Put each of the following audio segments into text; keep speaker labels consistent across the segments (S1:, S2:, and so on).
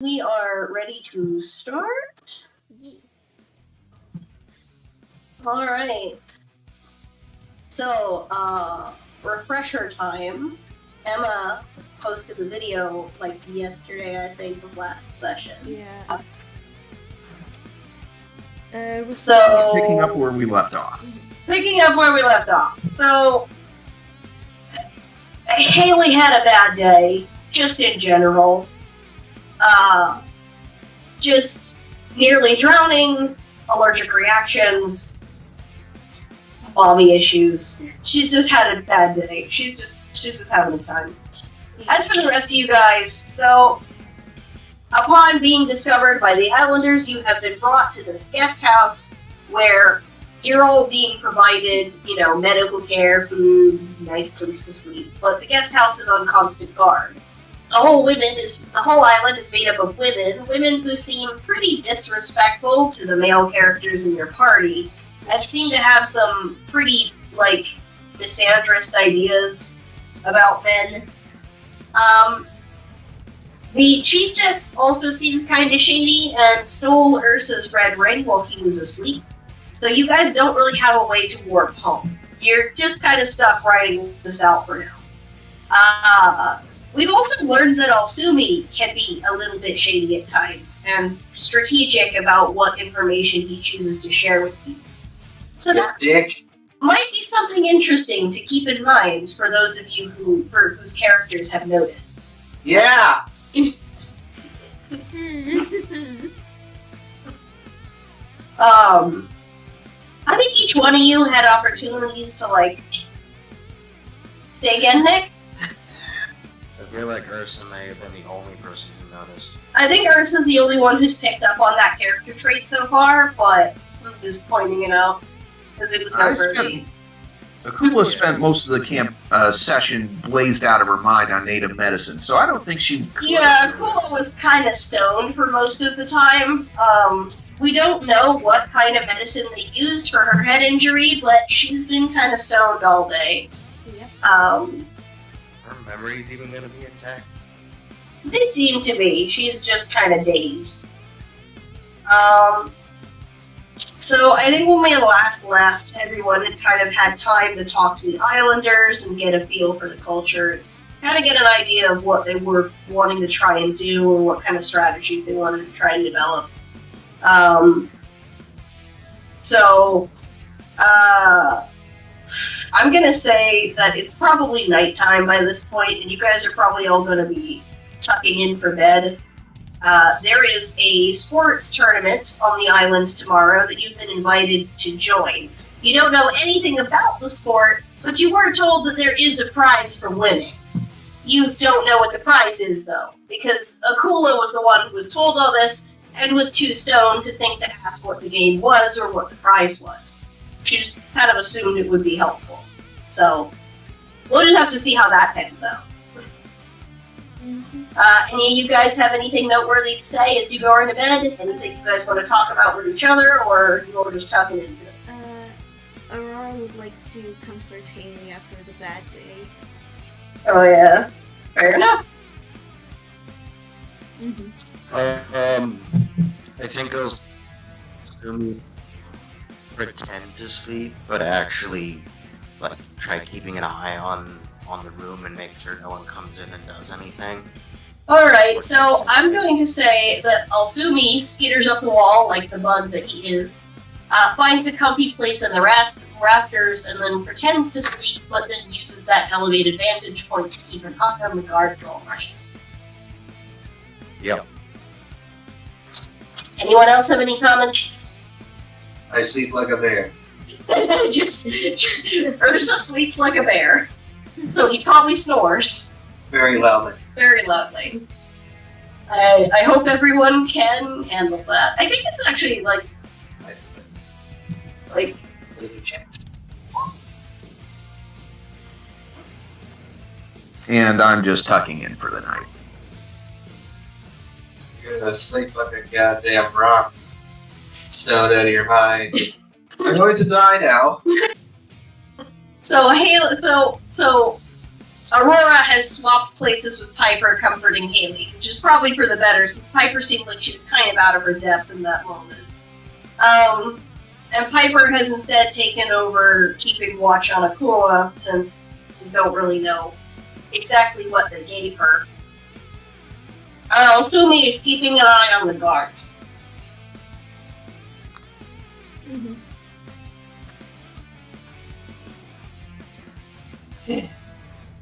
S1: We are ready to start.
S2: Yeah.
S1: All right. So, refresher time. Emma posted the video like yesterday, I think, of last session.
S2: Yeah.
S1: So
S3: Picking up where we left off.
S1: So, Haley had a bad day, just in general. Just nearly drowning, allergic reactions, mommy issues. She's just had a bad day. She's just having a time. As for the rest of you guys, so upon being discovered by the Islanders, you have been brought to this guest house where you're all being provided, medical care, food, nice place to sleep. But the guest house is on constant guard. The whole island is made up of women who seem pretty disrespectful to the male characters in your party, and seem to have some pretty, misandrist ideas about men. The chiefess also seems kind of shady and stole Ursa's red ring while he was asleep. So you guys don't really have a way to warp home. You're just kind of stuck writing this out for now. We've also learned that Alsumi can be a little bit shady at times and strategic about what information he chooses to share with you. So that might be something interesting to keep in mind for those of you whose characters have noticed.
S4: Yeah!
S1: I think each one of you had opportunities to, say again, Nick?
S4: I feel like Ursa may have been the only person who noticed.
S1: I think Ursa's the only one who's picked up on that character trait so far, but I'm just pointing it out because it was noteworthy.
S3: Akula spent most of the camp session blazed out of her mind on native medicine, so I don't think she.
S1: Yeah, Akula was kind of stoned for most of the time. We don't know what kind of medicine they used for her head injury, but she's been kind of stoned all day.
S2: Yep.
S4: Her memory's even gonna be intact?
S1: They seem to be. She's just kind of dazed. So I think when we last left, everyone had kind of had time to talk to the Islanders and get a feel for the culture, kind of get an idea of what they were wanting to try and do and what kind of strategies they wanted to try and develop. I'm gonna say that it's probably nighttime by this point, and you guys are probably all gonna be tucking in for bed. There is a sports tournament on the island tomorrow that you've been invited to join. You don't know anything about the sport, but you were told that there is a prize for winning. You don't know what the prize is, though, because Akula was the one who was told all this and was too stoned to think to ask what the game was or what the prize was. She just kind of assumed it would be helpful. So, we'll just have to see how that pans out. Any of you guys have anything noteworthy to say as you go into bed? Anything you guys want to talk about with each other, or you all just tucking in?
S2: Aurora would like to comfort Haley after the bad day.
S1: Oh yeah, fair enough.
S4: I think I'll pretend to sleep, but actually, try keeping an eye on the room and make sure no one comes in and does anything.
S1: Alright, so I'm going to say that Alsumi skitters up the wall like the bug that he is, finds a comfy place in the rafters, and then pretends to sleep, but then uses that elevated vantage point to keep an eye on the guards alright.
S4: Yep.
S1: Anyone else have any comments?
S4: I sleep like a bear.
S1: Ursa sleeps like a bear, so he probably snores.
S4: Very loudly.
S1: Very loudly. I hope everyone can handle that. I think it's actually
S3: And I'm just tucking in for the night.
S4: You're gonna sleep like a goddamn rock. Stoned out of your mind. I'm going to die now.
S1: So Aurora has swapped places with Piper, comforting Haley, which is probably for the better, since Piper seemed like she was kind of out of her depth in that moment. And Piper has instead taken over keeping watch on Akua, since you don't really know exactly what they gave her. Sumi is keeping an eye on the guards.
S2: Mm-hmm.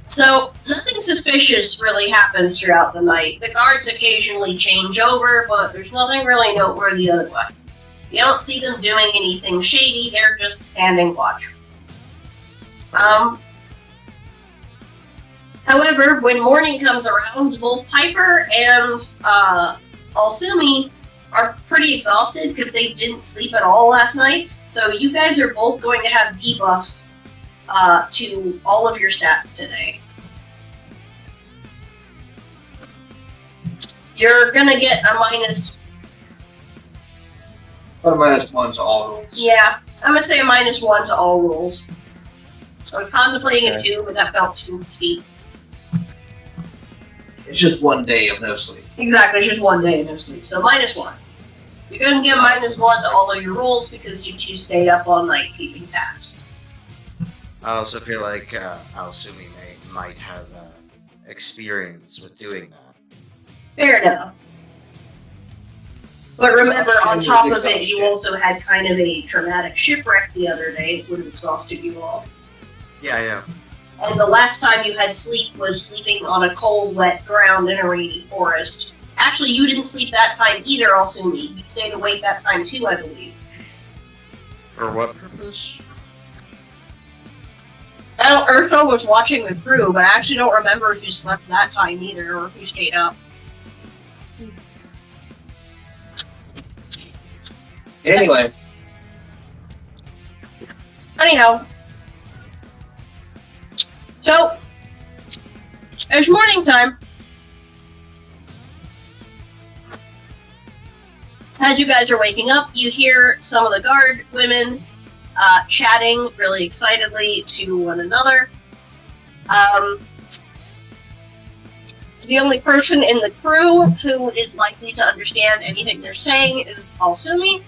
S1: So, nothing suspicious really happens throughout the night. The guards occasionally change over, but there's nothing really noteworthy otherwise. You don't see them doing anything shady, they're just standing watch. However, when morning comes around, both Piper and Alsumi are pretty exhausted because they didn't sleep at all last night. So you guys are both going to have debuffs to all of your stats today. You're gonna get a minus.
S5: What a -1 to all rolls.
S1: Yeah, I'm gonna say a -1 to all rolls. I was contemplating a
S5: Okay.
S1: 2, but that felt too steep.
S5: It's just one day of no sleep.
S1: Exactly, it's just one day of no sleep. So -1. You're gonna get -1 to all of your rolls because you two stayed up all night keeping tabs.
S4: I also feel like Alsumi might have experience with doing that.
S1: Fair enough. But remember, on
S5: So,
S1: top of it, you
S5: exhaustion.
S1: also had kind of a traumatic shipwreck the other day that would have exhausted you all.
S4: Yeah.
S1: And the last time you had sleep was sleeping on a cold, wet ground in a rainy forest. Actually, you didn't sleep that time either, Alsumi. You stayed awake that time too, I believe.
S4: For what purpose?
S1: I know Urso was watching the crew, but I actually don't remember if you slept that time either, or if you stayed up.
S5: Anyway,
S1: Anyhow. So, it's morning time. As you guys are waking up, you hear some of the guard women chatting really excitedly to one another. The only person in the crew who is likely to understand anything they're saying is Alsumi.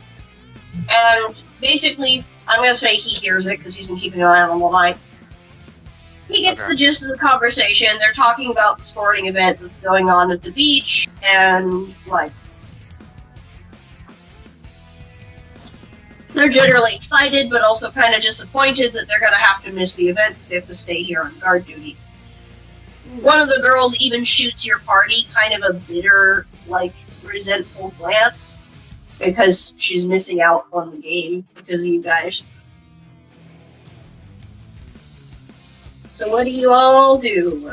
S1: And basically, I'm going to say he hears it because he's been keeping an eye on the line. He gets
S4: Okay.
S1: the gist of the conversation. They're talking about the sporting event that's going on at the beach, and, like, they're generally excited, but also kind of disappointed that they're going to have to miss the event because they have to stay here on guard duty. One of the girls even shoots your party kind of a bitter, like, resentful glance because she's missing out on the game because of you guys. So what do you all do?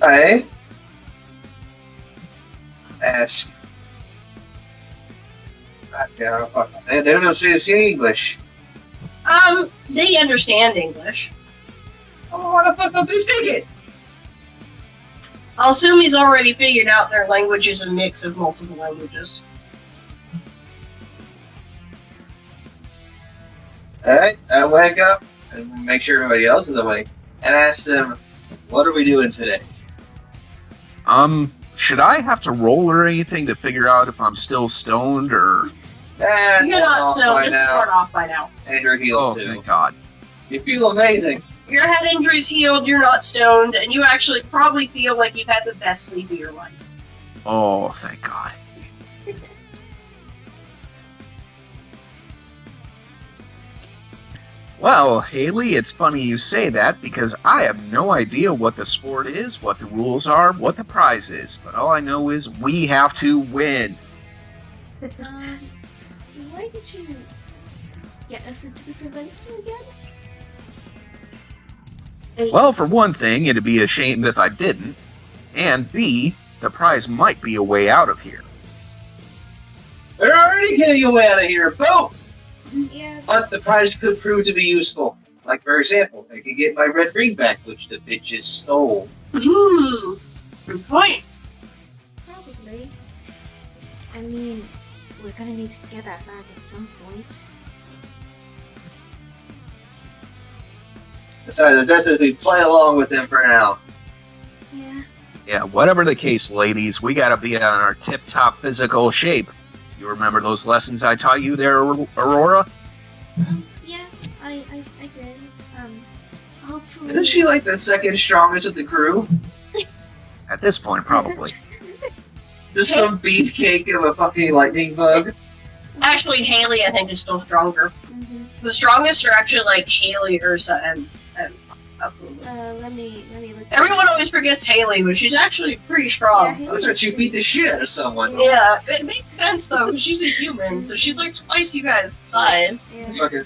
S5: I ask. They don't see English.
S1: They understand English.
S5: Oh, what the fuck don't they speak it?
S1: I'll assume he's already figured out their language is a mix of multiple languages.
S5: Alright, I wake up and make sure everybody else is awake and ask them, what are we doing today?
S3: Should I have to roll or anything to figure out if I'm still stoned or?
S1: You're not
S5: by
S1: stoned, it's
S5: now.
S1: worn off by now.
S5: And you're healed
S3: Oh,
S5: too.
S3: thank God.
S5: You feel amazing.
S1: Your head injury's healed, you're not stoned, and you actually probably feel like you've had the best sleep of your life.
S3: Oh, thank God. Well, Haley, it's funny you say that because I have no idea what the sport is, what the rules are, what the prize is. But all I know is we have to win.
S2: Why did you get us into this event again?
S3: Well, for one thing, it'd be a shame if I didn't. And B, the prize might be a way out of here.
S5: They're already getting you out of here, both!
S2: Yeah.
S5: But the prize could prove to be useful. Like, for example, I could get my red ring back, which the bitches stole.
S1: Good point.
S2: Probably. I mean, we're gonna need to get that back at some point.
S5: Besides, that's if we play along with them for now.
S2: Yeah.
S3: Yeah, whatever the case, ladies, we gotta be on our tip-top physical shape. You remember those lessons I taught you there, Aurora?
S2: Yeah, I did. Hopefully.
S5: Isn't she like the second strongest of the crew?
S3: At this point, probably.
S5: Just some beefcake of a fucking lightning bug.
S1: Actually, Haley, I think, is still stronger.
S2: Mhm.
S1: The strongest are actually like Haley, Ursa, and Akuma.
S2: Let me look.
S1: Everyone always forgets Haley, but she's actually pretty strong.
S5: That's when she beat the shit out of someone.
S1: Yeah, it makes sense though, 'cause she's a human, so she's like twice you guys' size.
S2: Yeah.
S5: Fucking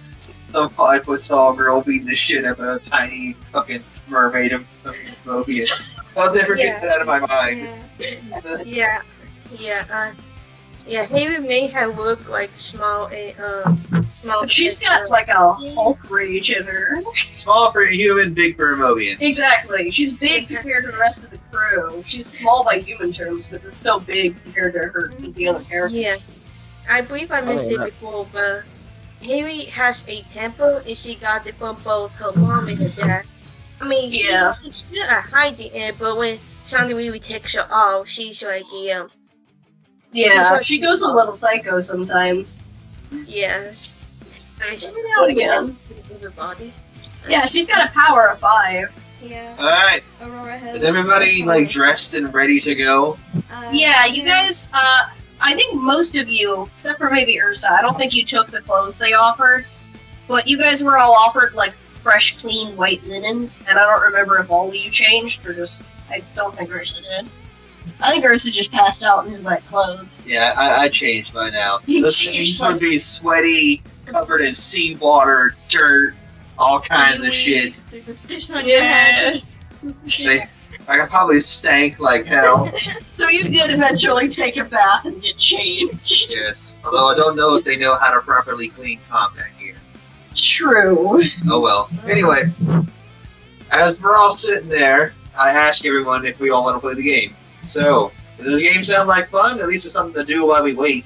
S5: some 5 foot tall girl beating the shit out of a tiny fucking mermaid of Mobius. I'll never get that out of my mind.
S2: Yeah.
S6: Yeah, Haley may have looked like small.
S1: But she's got like a Hulk rage in her.
S5: Small for a human, big for a Mobian.
S1: Exactly. She's big compared to the rest of the crew. She's small by human terms, but it's still big compared to her the other characters.
S6: Yeah, I believe I mentioned it before, but Haley has a temper, and she got it from both her mom and her dad. I mean,
S1: Yeah.
S6: she's still hiding it, but when something really takes her off, she's like,
S1: Yeah, she goes a little psycho sometimes.
S6: yeah.
S1: Every now and again.
S6: Everybody.
S1: Yeah, she's got a power of 5.
S2: Yeah.
S5: Alright,
S2: Aurora has.
S5: is everybody like dressed and ready to go?
S1: Yeah, you guys, I think most of you, except for maybe Ursa, I don't think you took the clothes they offered, but you guys were all offered, like, fresh, clean, white linens, and I don't remember if all of you changed, or just, I don't think Ursa did. I think Ursa just passed out in his wet clothes.
S5: Yeah, I changed by now.
S1: You
S5: Those
S1: changed,
S5: things would be sweaty, covered in seawater, dirt, all kinds of shit.
S2: There's a fish on your head.
S5: I probably stank like hell.
S1: So you did eventually take a bath and get changed.
S5: Yes. Although I don't know if they know how to properly clean combat gear.
S1: True.
S5: Oh well. Anyway, as we're all sitting there, I ask everyone if we all want to play the game. So, does the game sound like fun? At least it's something to do while we wait.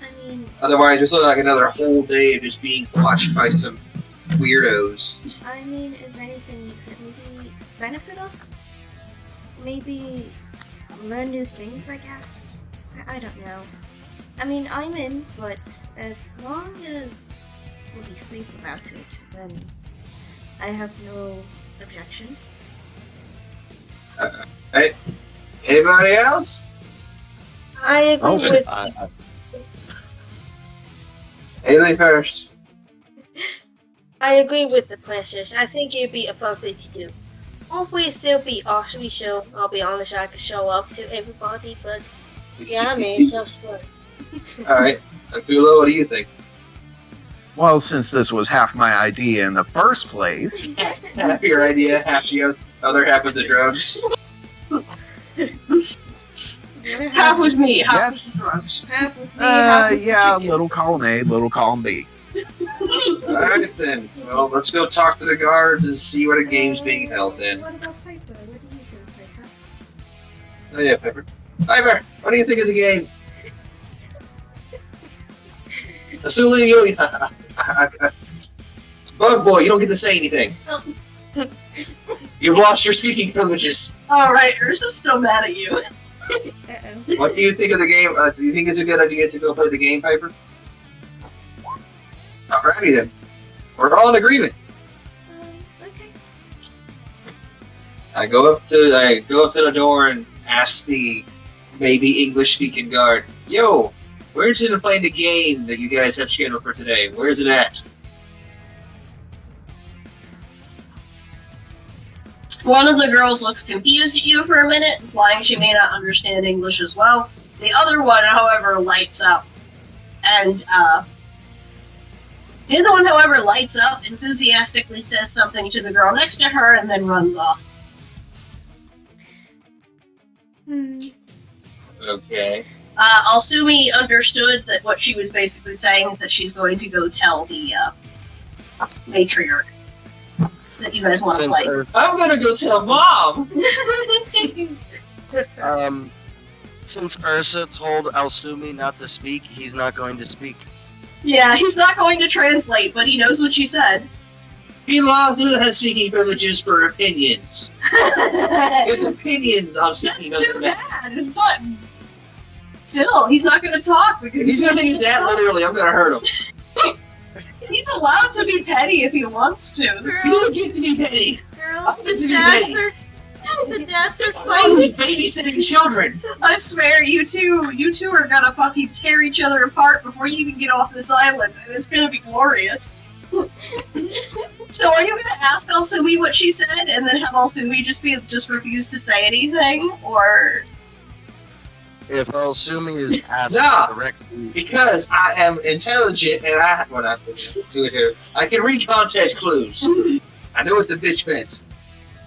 S2: I mean,
S5: Otherwise, it's like another whole day of just being watched by some weirdos.
S2: if anything, you could maybe benefit us. Maybe learn new things, I guess. I don't know. I mean, I'm in, but as long as we'll be safe about it, then I have no objections.
S5: Anybody else?
S6: I agree
S3: Okay.
S6: with.
S5: Haley first.
S6: I agree with the princess. I think it'd be a fun thing to do. Hopefully, it'll still be awesome. So I'll be honest, I can show up to everybody. But yeah, man, it sounds fun.
S5: Alright. Akulo, what do you think?
S3: Well, since this was half my idea in the first place,
S5: Half your idea, half the other half of the drugs.
S1: Half was me, half
S3: Yes.
S1: was the drugs.
S2: Half was me, half was the
S3: yeah,
S2: chicken.
S3: little column A, little column B.
S5: Alright then. Well, let's go talk to the guards and see what a game's being held then.
S2: What about Piper? What do you think, Piper?
S5: Oh yeah, Pepper. Piper, what do you think of the game? Assuming you... Bug boy, you don't get to say anything. You've lost your speaking privileges.
S1: Alright, Ursa's still mad at you.
S2: Uh-oh.
S5: What do you think of the game? Do you think it's a good idea to go play the game, Piper? Alrighty then. We're all in agreement.
S2: Okay.
S5: I go up to the door and ask the maybe English speaking guard, "Yo, where's it in playing the game that you guys have scheduled for today? Where's it at?"
S1: One of the girls looks confused at you for a minute, implying she may not understand English as well. The other one, however, lights up. And, the other one, however, lights up, enthusiastically says something to the girl next to her, and then runs off.
S5: Okay.
S1: Alsumi understood that what she was basically saying is that she's going to go tell the, matriarch that you guys want to
S4: Since,
S1: play.
S5: I'm gonna go tell Mom!
S4: Since Ursa told Alsumi not to speak, he's not going to speak.
S1: Yeah, he's not going to translate, but he knows what she said.
S5: Pilaza has speaking privileges for opinions. His opinions on speaking
S1: Too
S5: of
S1: bad, but still, he's not going to talk because
S5: He's gonna take his dad literally. I'm gonna hurt him.
S1: he's allowed to be petty if he wants to.
S5: He doesn't get to be petty.
S2: Girl,
S5: It's
S2: the
S5: in
S2: dads
S5: base.
S2: the dads are
S5: I
S2: fighting.
S5: was babysitting children.
S1: I swear, you two are gonna fucking tear each other apart before you even get off this island, and it's gonna be glorious. So, are you gonna ask Alsumi what she said, and then have Alsumi just refuse to say anything, or?
S4: If Alsumi is asked
S5: No.
S4: directly,
S5: Because I am intelligent and I do it here. I can read context clues. I know it's the bitch fence.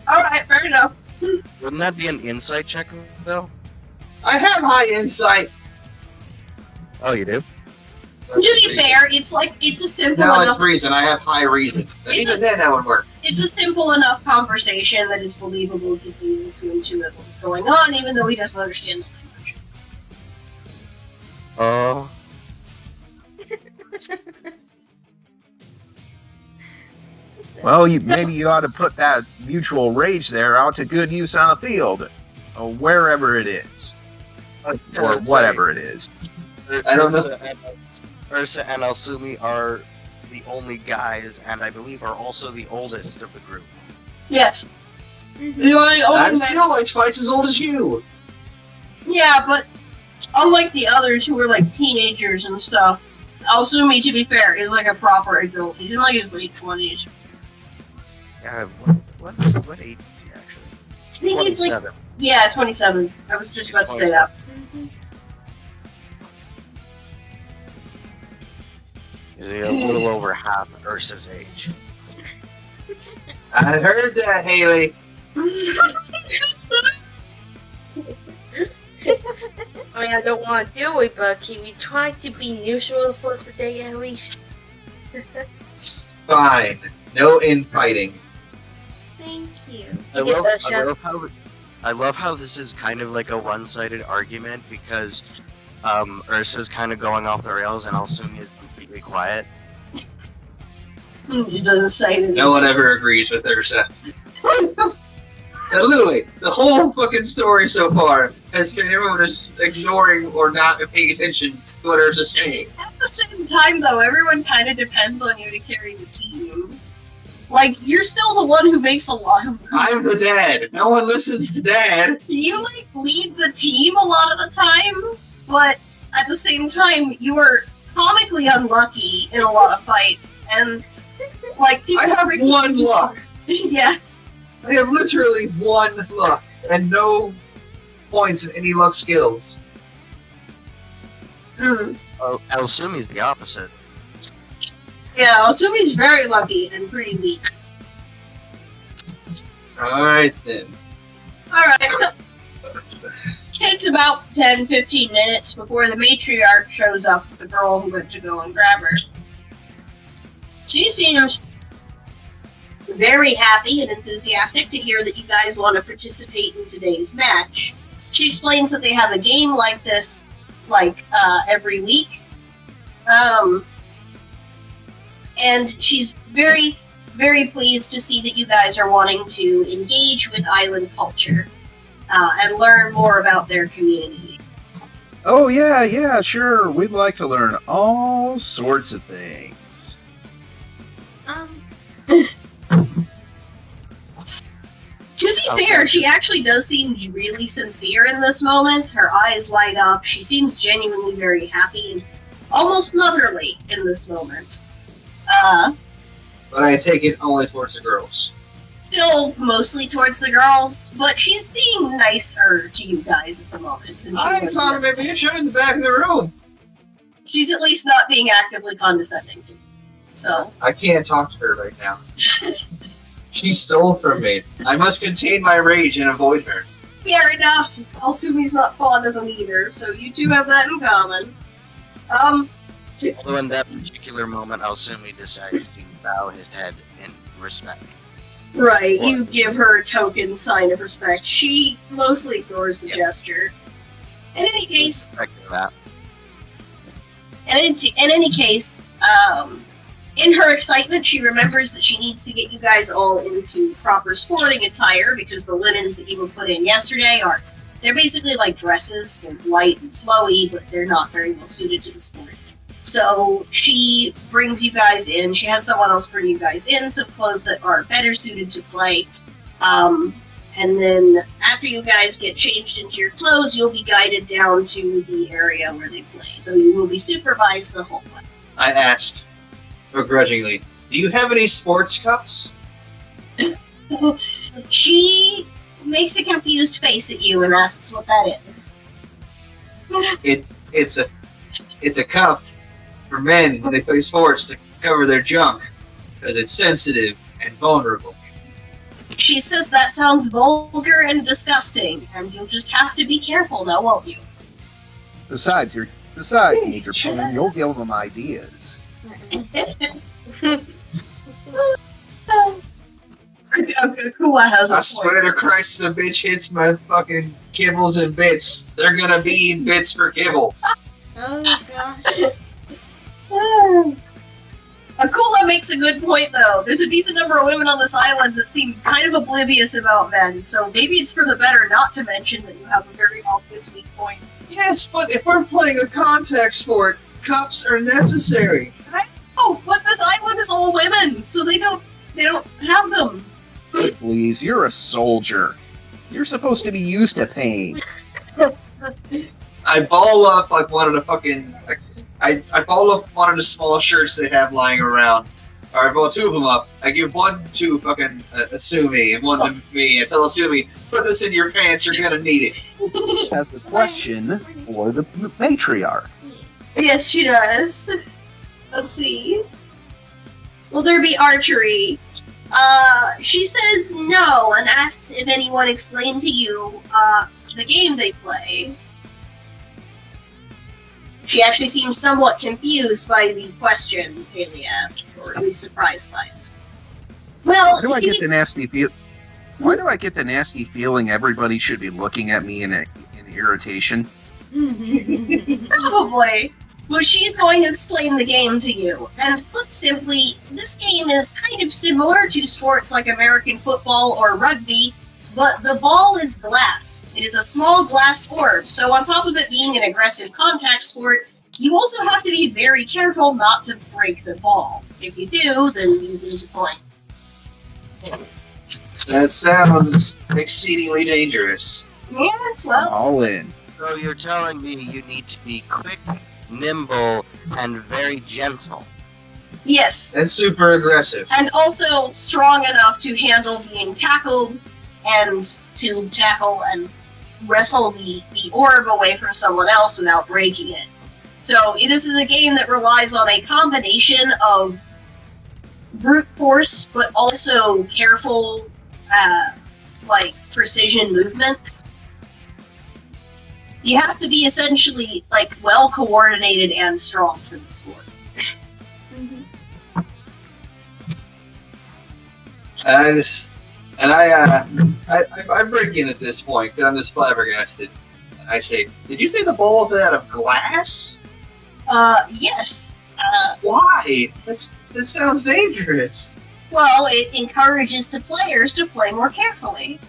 S1: All right, fair enough.
S4: wouldn't that be an insight check though?
S5: I have high insight.
S4: Oh, you do?
S1: To be fair, it's a simple
S5: No,
S1: enough.
S5: it's reason. I have high reason. But
S1: It's
S5: even then, that would work.
S1: It's a simple enough conversation that is believable to be able to intuit what's going on, even though he doesn't understand the language.
S4: Oh.
S3: Well, maybe you ought to put that mutual rage there out to good use on the field, or wherever it is, or whatever it is.
S5: I don't know.
S4: Ursa and Alsumi are the only guys, and I believe are also the oldest of the group.
S1: Yes.
S2: Mhm.
S1: You're the
S5: I'm
S1: only man.
S5: still like twice as old as you.
S1: Yeah, but unlike the others who were like teenagers and stuff, Alsumi, to be fair, is like a proper adult. He's in like his late 20s.
S4: What age is he actually?
S1: I think he's like,
S4: 27.
S1: yeah, 27. I was just about to say that.
S2: Mhm.
S4: Is he a little over half Ursa's age?
S5: I heard that, Haley.
S6: I mean, I don't want to do it, but can we try to be neutral for today at least?
S5: Fine. No infighting.
S2: Thank you.
S4: I love how this is kind of like a one-sided argument because Ursa's kind of going off the rails and Alsumi is completely quiet.
S1: He doesn't say anything.
S5: No one ever agrees with Ursa. Literally, the whole fucking story so far has been everyone is ignoring or not paying attention to what Ursa's saying.
S1: At the same time, though, everyone kind of depends on you to carry the team. Like, you're still the one who makes a lot of moves.
S5: I'm the dad. No one listens to dad.
S1: You, like, lead the team a lot of the time, but at the same time, you are comically unlucky in a lot of fights, and, like, people
S5: I have
S1: freaking-
S5: one luck.
S1: Yeah.
S5: I have literally one luck and no points in any luck skills.
S1: Mm.
S4: Oh, Alsumi's the opposite.
S1: Yeah, Osumi's very lucky and pretty weak.
S5: Alright then.
S1: Alright, so takes about 10-15 minutes before the matriarch shows up with the girl who went to go and grab her. She seems very happy and enthusiastic to hear that you guys want to participate in today's match. She explains that they have a game like this, every week. And she's very, very pleased to see that you guys are wanting to engage with island culture and learn more about their community.
S3: Oh yeah, sure. We'd like to learn all sorts of things.
S1: To be fair, she actually does seem really sincere in this moment. Her eyes light up. She seems genuinely very happy and almost motherly in this moment.
S5: But I take it only towards the girls.
S1: Still mostly towards the girls, but she's being nicer to you guys at the moment. than she
S5: I
S1: was
S5: thought
S1: the-
S5: maybe you should in the back of the room.
S1: She's at least not being actively condescending. So,
S5: I can't talk to her right now. She stole from me. I must contain my rage and avoid her.
S1: fair enough. Alsumi's not fond of them either, so you two have that in common.
S4: Although in that particular moment, Alsumi decides to bow his head in respect.
S1: Right, you give her a token sign of respect. She mostly ignores the
S4: Yep.
S1: gesture. In any case,
S4: Respect to that.
S1: in any case, In her excitement, she remembers that she needs to get you guys all into proper sporting attire because the linens that you were put in yesterday they're basically like dresses. They're light and flowy, but they're not very well suited to the sport. So she brings you guys in. She has someone else bring you guys in some clothes that are better suited to play. And then after you guys get changed into your clothes, you'll be guided down to the area where they play, though you will be supervised the whole way.
S5: I asked, begrudgingly, do you have any sports cups?
S1: She makes a confused face at you and asks what that is.
S5: It's a cup for men when they play sports to cover their junk, because it's sensitive and vulnerable.
S1: She says that sounds vulgar and disgusting, and you'll just have to be careful now, won't you?
S3: Besides, Major Payne, you'll give them ideas.
S1: Kula has a
S5: I
S1: point.
S5: swear to Christ, the bitch hits my fucking kibbles and bits. They're gonna be in bits for kibble.
S2: Oh gosh.
S1: Akula makes a good point, though. There's a decent number of women on this island that seem kind of oblivious about men, so maybe it's for the better not to mention that you have a very obvious weak point.
S5: Yes, but if we're playing a contact sport, cups are necessary.
S1: Oh, but this island is all women, so they don't have them.
S3: Please, you're a soldier. You're supposed to be used to pain.
S5: I ball up like one of the fucking I ball up one of the small shirts they have lying around. Or I ball two of them up. I give one to fucking Asumi and one to me. I tell Asumi, put this in your pants, you're gonna need it.
S3: Has a question for the matriarch.
S1: Yes, she does. Let's see. Will there be archery? She says no and asks if anyone explained to you, the game they play. She actually seems somewhat confused by the question Haley asked, or at least surprised by it. Well,
S3: Why do I get the nasty feel? Why do I get the nasty feeling everybody should be looking at me in irritation?
S1: Probably. Well, she's going to explain the game to you. And put simply, this game is kind of similar to sports like American football or rugby, but the ball is glass. It is a small glass orb, so on top of it being an aggressive contact sport, you also have to be very careful not to break the ball. If you do, then you lose a point.
S5: That sounds exceedingly dangerous.
S1: Yeah, well,
S3: All in.
S4: So you're telling me you need to be quick, nimble, and very gentle.
S1: yes.
S5: And super aggressive.
S1: And also strong enough to handle being tackled and to tackle and wrestle the orb away from someone else without breaking it. So this is a game that relies on a combination of brute force, but also careful, precision movements. You have to be essentially, well coordinated and strong for this sport.
S5: I break in at this point because I'm just flabbergasted. I say, did you say the ball's made out of glass?
S1: Yes.
S5: Why? That sounds dangerous.
S1: Well, it encourages the players to play more carefully.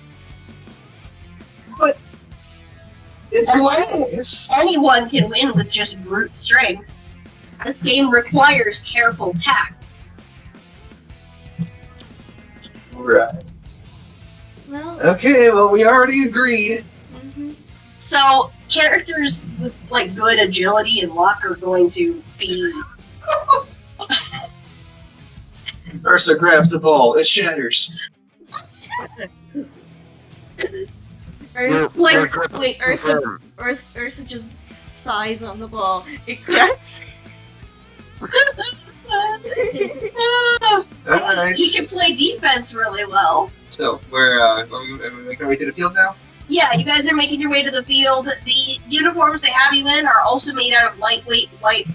S5: But it's glass.
S1: Anyone can win with just brute strength. This game requires careful tact.
S5: Right.
S2: Well,
S5: Okay, well, we already agreed.
S1: So, characters with, good agility and luck are going to be...
S5: Ursa grabs the ball. It shatters.
S2: Wait, Ursa just sighs on the ball. It cracks.
S5: Alright.
S1: He can play defense really well.
S5: So, are we making our way to the field now?
S1: Yeah, you guys are making your way to the field. The uniforms they have you in are also made out of lightweight white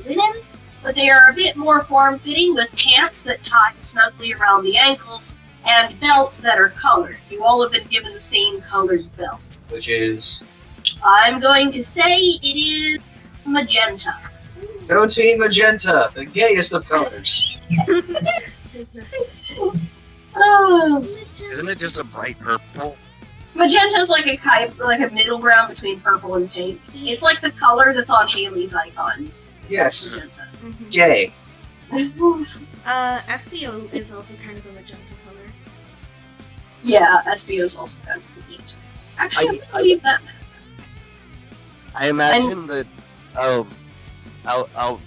S1: linens, but they are a bit more form-fitting with pants that tie snugly around the ankles and belts that are colored. You all have been given the same colored belts.
S5: Which is...
S1: I'm going to say it is magenta.
S5: Go Team Magenta, the gayest of colors.
S1: Oh.
S4: Isn't it just a bright purple?
S1: Magenta's like a middle ground between purple and pink. It's like the color that's on Haley's icon.
S5: Yes,
S1: Magenta.
S2: Mhm.
S5: gay.
S2: SPO is also kind of a magenta color.
S1: Yeah, SBO's also kind of neat. Actually, I believe that.
S4: I imagine that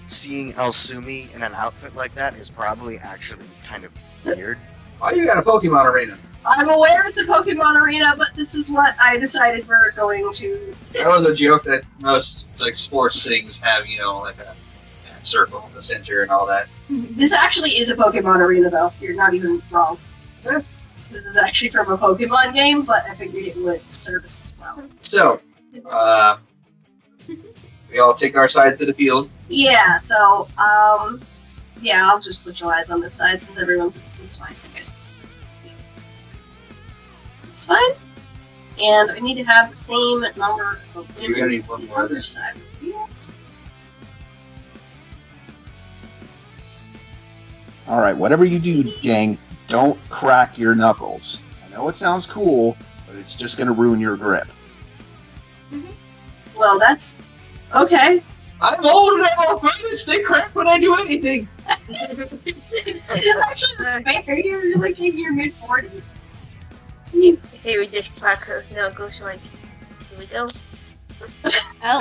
S4: seeing Elsumi in an outfit like that is probably actually kind of weird.
S5: Why you got a Pokemon arena?
S1: I'm aware it's a Pokemon arena, but this is what I decided we're going to.
S5: That was a joke that most like sports things have, like a circle in the center and all that.
S1: This actually is a Pokemon arena, though. You're not even wrong. This is actually from a Pokemon game, but I figured it would service as well.
S5: So, we all take our side to the field.
S1: Yeah, so, yeah, I'll just put your eyes on this side since it's fine. I guess. It's fine. And I need to have the same number of
S5: You're gonna need one
S1: on the
S5: more of
S1: other
S5: this.
S1: side. Yeah.
S3: All right, whatever you do, gang, don't crack your knuckles. I know it sounds cool, but it's just going to ruin your grip.
S1: Well, that's okay.
S5: I'm old and I'm arthritis. They crack when I do anything.
S1: Actually, you're like in your mid 40s.
S6: Here we just crack her knuckles like, here we go.
S2: Oh,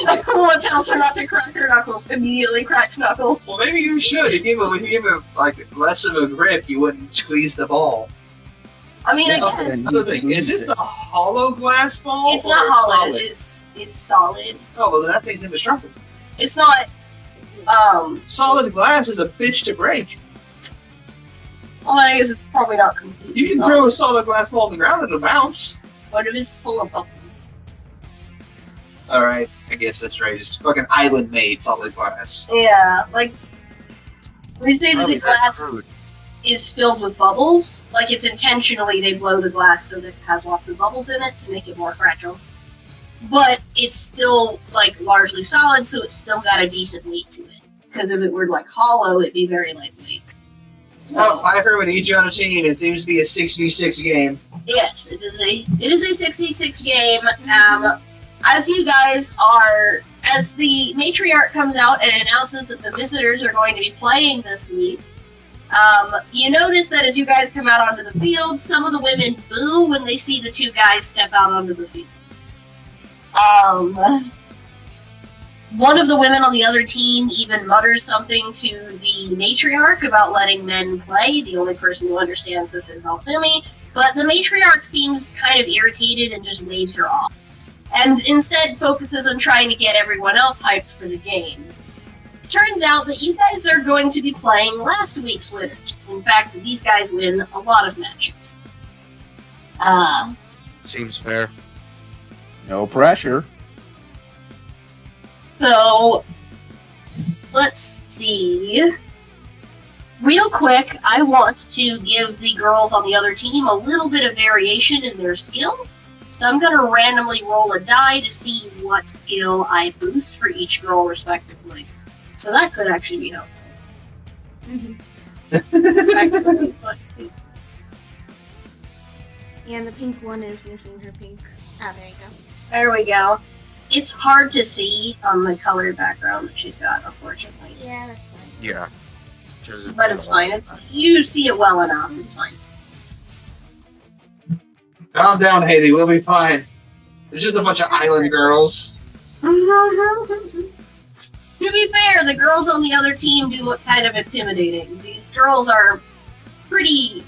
S1: Aquila tells her not to crack her knuckles, immediately cracks knuckles.
S5: Well, maybe you should. If you give it like less of a grip, you wouldn't squeeze the ball.
S1: I mean, I
S3: Yeah,
S1: guess.
S5: Another thing, is it the hollow glass ball?
S1: It's
S5: or
S1: not hollow,
S5: solid?
S1: it's solid.
S5: Oh, well, then that thing's indestructible.
S1: It's not,
S5: Solid glass is a bitch to break.
S1: well, I guess it's probably not completely
S5: You can
S1: solid,
S5: throw a solid glass ball on the ground and it'll bounce.
S1: but it is full of bubbles.
S5: Alright, I guess that's right. It's fucking island made solid glass.
S1: Yeah, like, when you say that the
S4: Probably that
S1: glass
S4: crude.
S1: is filled with bubbles, like it's intentionally they blow the glass so that it has lots of bubbles in it to make it more fragile. But it's still, like, largely solid, so it's still got a decent weight to it. Because if it were, like, hollow, it'd be very lightweight.
S5: Well, I heard when each on a team, it seems to be a 6v6 game.
S1: Yes, it is a 6v6 game. As you guys are, as the matriarch comes out and announces that the visitors are going to be playing this week, you notice that as you guys come out onto the field, some of the women boo when they see the two guys step out onto the field. One of the women on the other team even mutters something to the matriarch about letting men play. The only person who understands this is Alsumi, but the matriarch seems kind of irritated and just waves her off. And instead focuses on trying to get everyone else hyped for the game. Turns out that you guys are going to be playing last week's winners. In fact, these guys win a lot of matches.
S4: Seems fair.
S3: No pressure.
S1: So, let's see. Real quick, I want to give the girls on the other team a little bit of variation in their skills. So I'm going to randomly roll a die to see what skill I boost for each girl respectively. So that could actually be helpful.
S2: yeah, and the pink one is missing her pink. Ah, there you go.
S1: There we go. It's hard to see on the color background that she's got, unfortunately.
S2: Yeah, that's fine.
S4: Yeah.
S1: But it's fine. You see it well enough. It's fine.
S5: Calm down, Haley. We'll be fine. There's just a bunch of island girls.
S1: To be fair, the girls on the other team do look kind of intimidating. These girls are pretty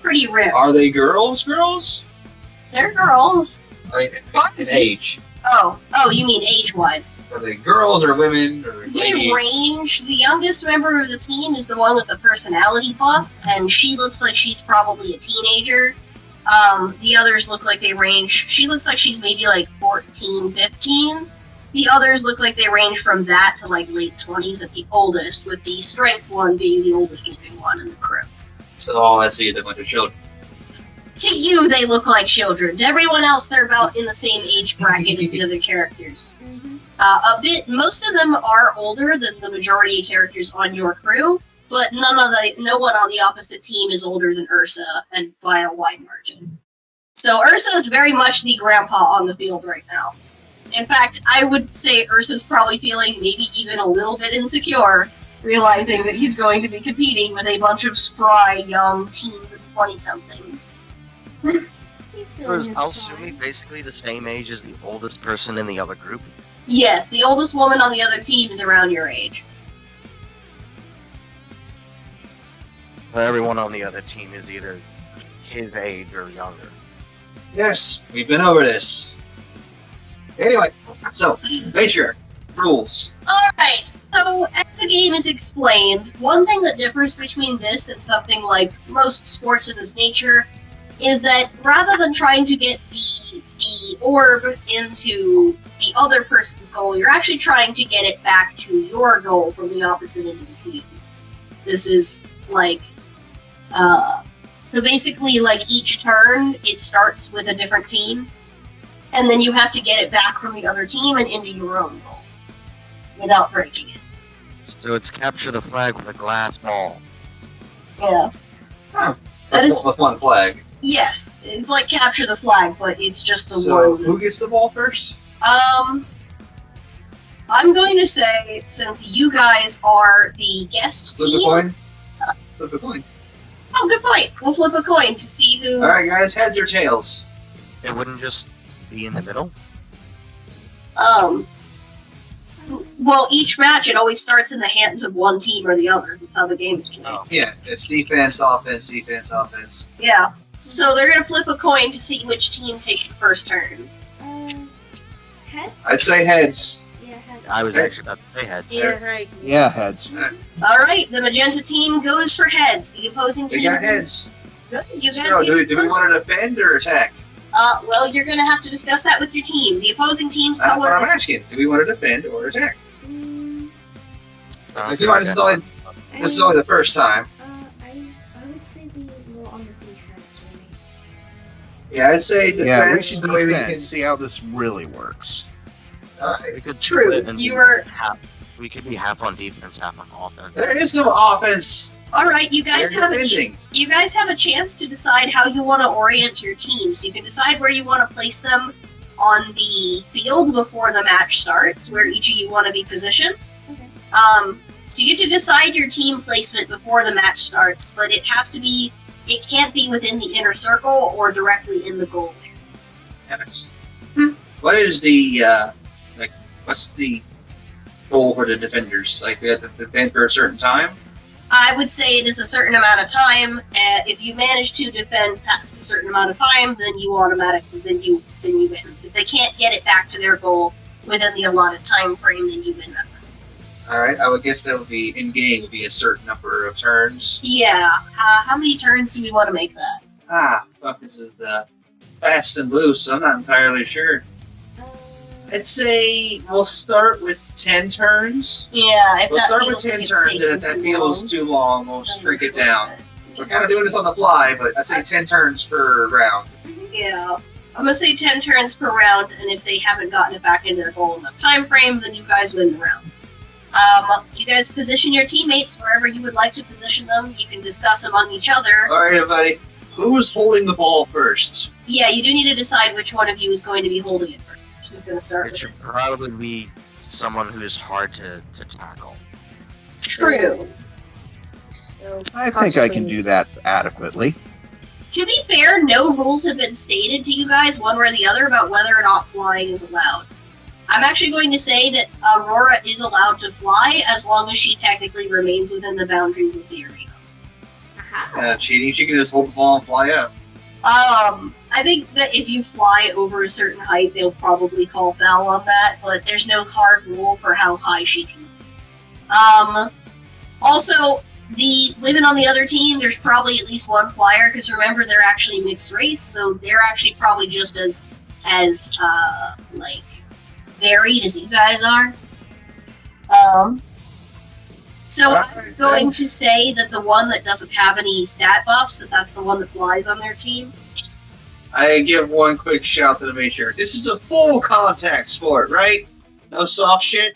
S1: ripped.
S5: Are they girls? Girls?
S1: They're girls.
S5: I mean, in age.
S1: Oh, you mean age-wise.
S5: Are they girls or women or
S1: They
S5: ladies?
S1: range. The youngest member of the team is the one with the personality buff, and she looks like she's probably a teenager. The others look like they range. She looks like she's maybe like 14, 15. The others look like they range from that to like late 20s at the oldest, with the strength one being the oldest looking one in the crew.
S5: So let's see, they're bunch of children.
S1: To you, they look like children. To everyone else, they're about in the same age bracket as the other characters. Most of them are older than the majority of characters on your crew, but no one on the opposite team is older than Ursa, and by a wide margin. So Ursa is very much the grandpa on the field right now. In fact, I would say Ursa's probably feeling maybe even a little bit insecure, realizing that he's going to be competing with a bunch of spry young teens and 20-somethings.
S2: He's doing
S4: Was
S2: his
S4: Alsumi
S2: part.
S4: basically the same age as the oldest person in the other group?
S1: Yes, the oldest woman on the other team is around your age.
S4: But everyone on the other team is either his age or younger.
S5: Yes, we've been over this. Anyway, so, Major, rules.
S1: Alright, so as the game is explained, one thing that differs between this and something like most sports of this nature is that rather than trying to get the orb into the other person's goal, you're actually trying to get it back to your goal from the opposite end of the field. This is like, so basically like each turn, it starts with a different team, and then you have to get it back from the other team and into your own goal without breaking it.
S4: So it's capture the flag with a glass ball.
S1: Yeah.
S5: Huh.
S1: That is-
S5: with one flag.
S1: Yes, it's like capture the flag, but it's just the
S5: So,
S1: one.
S5: who gets the ball first?
S1: I'm going to say, since you guys are the guest
S5: Flip a
S1: team.
S5: coin. Flip a coin.
S1: Oh, good point. We'll flip a coin to see who.
S5: All right, guys, heads or tails?
S4: It wouldn't just be in the middle?
S1: Well, each match it always starts in the hands of one team or the other. That's how the game is played.
S4: Oh.
S5: Yeah, it's defense, offense, defense, offense.
S1: Yeah. So they're gonna flip a coin to see which team takes the first turn.
S2: Head?
S5: I'd say heads.
S2: Yeah, head.
S4: I was
S5: Okay.
S4: actually about to say heads.
S6: Yeah, right.
S3: Yeah, heads.
S1: All right, the magenta team goes for heads. The opposing
S5: We
S1: team.
S5: got heads.
S1: Good. You
S5: So,
S1: got
S5: do we want to defend or attack?
S1: Well, you're gonna have to discuss that with your team. The opposing team's
S5: That's what I'm
S1: color.
S5: asking. Do we want to defend or attack?
S4: Sounds
S5: If you want, this is only the first time.
S2: I would say be more on the defense, really.
S5: Yeah, I'd say defense.
S3: Yeah, we should
S5: the way we
S3: defend.
S5: can-
S3: See how this really works.
S5: Alright.
S4: We could
S1: True.
S4: split and
S1: You
S4: be
S1: were
S4: half. We could be half on defense, half on offense.
S5: There is no offense.
S1: all right. You guys
S5: They're
S1: have a
S5: defending.
S1: you guys have a chance to decide how you want to orient your teams. You can decide where you want to place them on the field before the match starts, where each of you want to be positioned.
S2: Okay.
S1: So you get to decide your team placement before the match starts, but it can't be within the inner circle or directly in the goal there.
S5: Yes. What is the what's the goal for the defenders? Like, we have to defend for a certain time?
S1: I would say it is a certain amount of time. If you manage to defend past a certain amount of time, then you win. If they can't get it back to their goal within the allotted time frame, then you win that.
S5: Alright, I would guess that would be in game would be a certain number of turns.
S1: Yeah. How many turns do we want to make that?
S5: Fuck, this is fast and loose, so I'm not entirely sure. I'd say we'll start with 10 turns.
S1: Yeah. If
S5: We'll
S1: that
S5: start with
S1: feels
S5: 10
S1: like it's
S5: turns,
S1: taking
S5: and if that
S1: too
S5: feels
S1: long,
S5: too long, we'll
S1: then
S5: shrink it
S1: we'll
S5: down.
S1: flip
S5: We're
S1: it.
S5: kind of doing this on the fly, but I say 10 turns per round.
S1: Yeah. I'm gonna say 10 turns per round, and if they haven't gotten it back into their goal in the time frame, then you guys win the round. You guys position your teammates wherever you would like to position them. You can discuss among each other.
S5: Alright, everybody. Who is holding the ball first?
S1: Yeah, you do need to decide which one of you is going to be holding it first. Who's going to start
S4: It
S1: with
S4: should
S1: it?
S4: probably be someone who's hard to tackle.
S1: True.
S6: So,
S3: I think I can do that adequately.
S1: To be fair, no rules have been stated to you guys, one way or the other, about whether or not flying is allowed. I'm actually going to say that Aurora is allowed to fly as long as she technically remains within the boundaries of the arena.
S2: Aha.
S5: Cheating, she can just hold the ball and fly up.
S1: I think that if you fly over a certain height, they'll probably call foul on that, but there's no hard rule for how high she can. Also, the women on the other team, there's probably at least one flyer, because remember, they're actually mixed race, so they're actually probably just as varied as you guys are. So I'm going to say that the one that doesn't have any stat buffs, that's the one that flies on their team.
S5: I give one quick shout to the major. This is a full contact sport, right? No soft shit?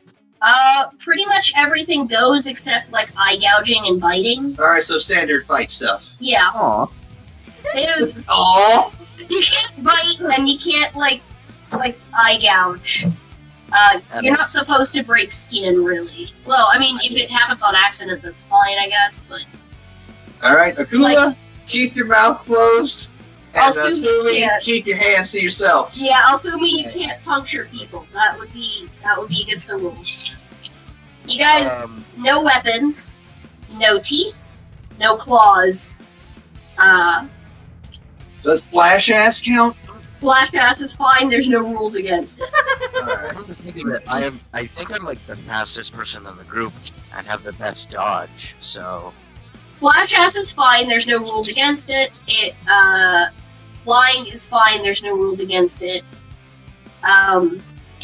S1: Pretty much everything goes except, like, eye gouging and biting.
S5: Alright, so standard fight stuff.
S1: Yeah.
S3: Aw.
S5: Oh.
S1: You can't bite and you can't, like eye gouge. You're not supposed to break skin, really. Well, I mean, if it happens on accident, that's fine, I guess, but...
S5: Alright, Akula, keep your mouth closed. And
S1: Also,
S5: Sumi,
S1: yeah.
S5: keep your hands to yourself.
S1: Yeah, assuming you can't puncture people. That would be against the rules. You guys, no weapons, no teeth, no claws.
S5: Does flash ass count?
S1: Flash ass is fine, there's no rules against it.
S5: Alright.
S4: I'm just thinking that I think I'm like the fastest person in the group and have the best dodge, so
S1: Flash ass is fine, there's no rules against it. Flying is fine, there's no rules against it.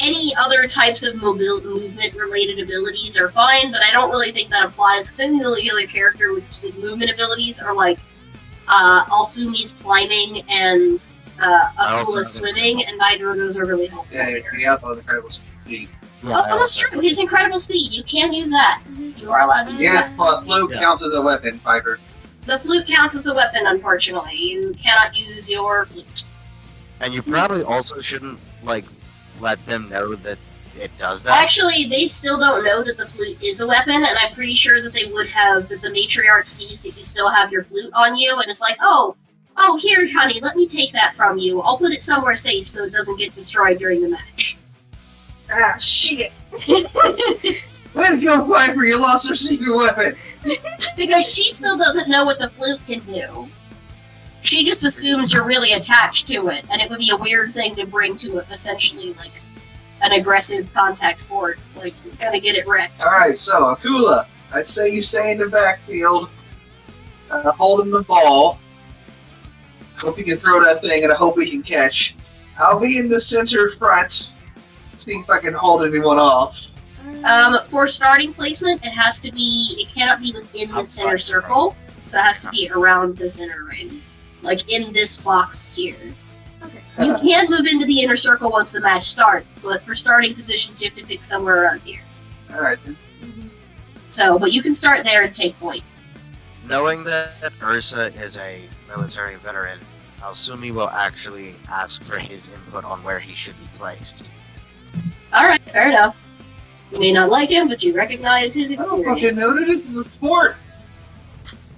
S1: Any other types of movement-related abilities are fine, but I don't really think that applies. Some of the other characters with movement abilities are like Alsumi's climbing and Akula's swimming, and neither of those are really helpful.
S5: Yeah,
S1: here.
S5: you have incredible speed.
S4: yeah,
S1: Oh, that's true. His incredible speed. You can use that. You are allowed to use
S5: Yeah,
S1: that.
S5: but flute counts as a weapon, Piper.
S1: The flute counts as a weapon, unfortunately. You cannot use your flute.
S4: And you probably also shouldn't like let them know that it does that.
S1: Actually, they still don't know that the flute is a weapon, and I'm pretty sure that they would have, that the matriarch sees that you still have your flute on you, and it's like, oh, here, honey, let me take that from you. I'll put it somewhere safe so it doesn't get destroyed during the match.
S5: Ah, shit. Way to go, Piper, you lost your secret weapon.
S1: Because she still doesn't know what the flute can do. She just assumes you're really attached to it, and it would be a weird thing to bring to it, essentially, like, an aggressive contact sport. Like, you're gonna get it wrecked.
S5: Alright, so, Akula, I'd say you stay in the backfield, holding the ball. Hope you can throw that thing, and I hope we can catch. I'll be in the center front, see if I can hold anyone off.
S1: For starting placement, it cannot be within the center circle, so it has to be around the center ring. Like, in this box here.
S2: Okay.
S1: You can move into the inner circle once the match starts, but for starting positions, you have to pick somewhere around here.
S5: Alright, then.
S1: So, but you can start there and take point.
S4: Knowing that Ursa is a military veteran, Alsumi will actually ask for his input on where he should be placed.
S1: Alright, fair enough. You may not like him, but you recognize his
S5: I don't fucking
S1: experience.
S5: know that this is a sport.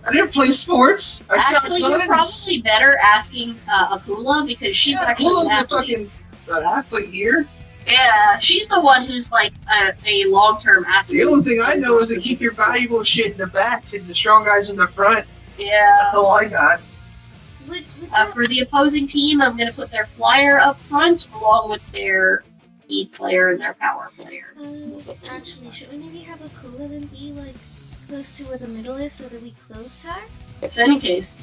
S5: I didn't play sports. I got
S1: Actually, you're
S5: guns.
S1: probably better asking Akula, because she's actually
S5: Akula's
S1: an
S5: a
S1: athlete.
S5: fucking athlete here.
S1: Yeah, she's the one who's like a long-term athlete.
S5: The only thing I know is to keep your valuable shit in the back and the strong guys in the front.
S1: Yeah.
S5: That's all I got.
S1: For the opposing team, I'm going to put their flyer up front, along with their speed player and their power player.
S2: Actually, should we maybe have Akula then be like close to where the middle is so that we close her?
S1: It's any case.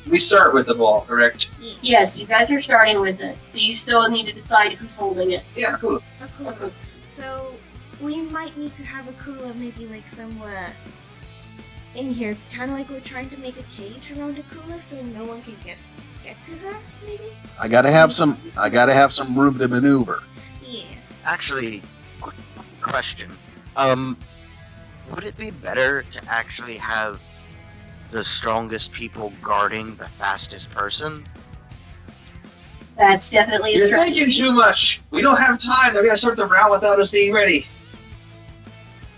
S5: We start with the ball, correct?
S1: Yes, you guys are starting with it, so you still need to decide who's holding it.
S5: Yeah, cool.
S2: Akula. So we might need to have Akula maybe like somewhere in here, kind of like we're trying to make a cage around Akula so no one can get to her. Maybe.
S3: I gotta have some room to maneuver.
S2: Yeah.
S4: Actually, quick question. Would it be better to actually have the strongest people guarding the fastest person?
S1: That's definitely a
S5: You're
S1: strategy.
S5: thinking too much. We don't have time. We gotta start the round without us being ready.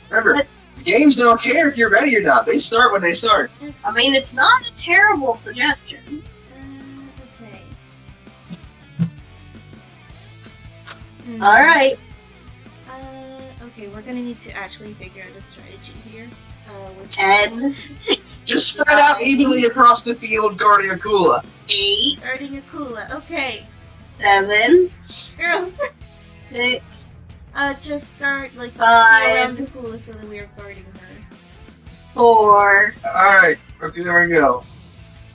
S5: Remember, games don't care if you're ready or not. They start when they start.
S1: I mean, it's not a terrible suggestion.
S2: Okay.
S1: Alright.
S2: Okay, we're gonna need to actually figure out a strategy here. Which
S1: 10,
S5: Just spread out evenly across the field guarding Akula.
S1: 8,
S2: Guarding Akula. Okay,
S1: 7,
S2: girls.
S1: 6,
S2: Just start like
S1: Five.
S2: around Akula so that we are guarding her.
S1: 4.
S5: Alright, okay, there we go.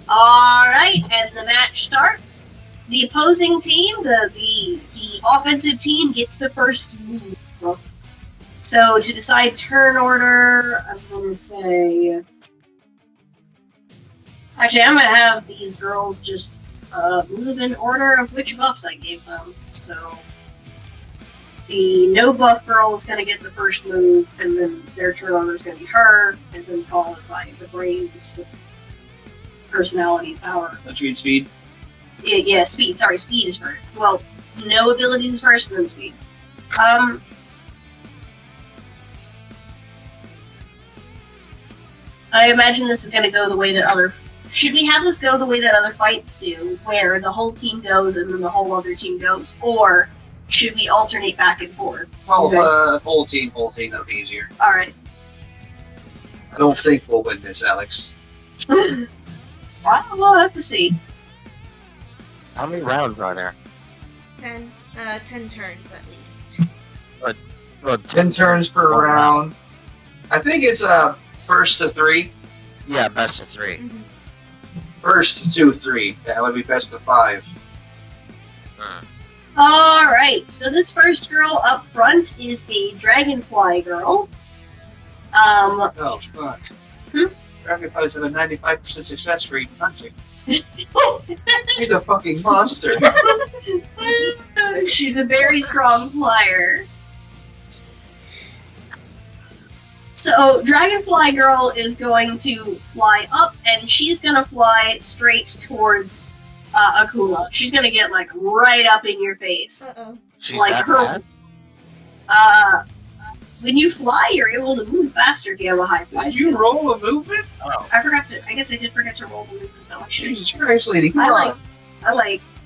S1: Alright, and the match starts. The opposing team, the offensive team, gets the first move. So to decide turn order, I'm gonna say. Actually, I'm gonna have these girls just move in order of which buffs I gave them. So The no buff girl is gonna get the first move, and then their turn order is gonna be her, and then followed by the brains, the personality, power.
S5: Don't you mean speed?
S1: Yeah, speed. Sorry, speed is first. Well, no abilities is first, and then speed. I imagine this is gonna go the way that other. Should we have this go the way that other fights do, where the whole team goes and then the whole other team goes, or should we alternate back and forth?
S5: Well, whole team, that'll be easier.
S1: All right.
S5: I don't think we'll win this, Alex.
S1: Well, we'll have to see.
S4: How many rounds are there?
S2: 10 turns at least.
S4: Well,
S5: 10 turns per round. I think it's first to 3.
S4: Yeah, best of 3.
S2: Mhm.
S5: First to 3. That would be best of 5.
S1: All right. So this first girl up front is a dragonfly girl.
S5: Oh, fuck.
S1: Hmm?
S5: Dragonflies have a 95% success rate in hunting. She's a fucking monster.
S1: She's a very strong flyer. So, Dragonfly Girl is going to fly up, and she's gonna fly straight towards Akula. She's gonna get, like, right up in your face.
S2: Uh-oh.
S4: She's
S1: Like
S4: that
S1: her-
S4: bad?
S1: When you fly, you're able to move faster if you have a high fly
S5: Did you
S1: skill.
S5: roll a movement?
S4: Oh.
S1: I guess I did forget to roll the movement, though. I should.
S5: Jesus Christ, lady, come on.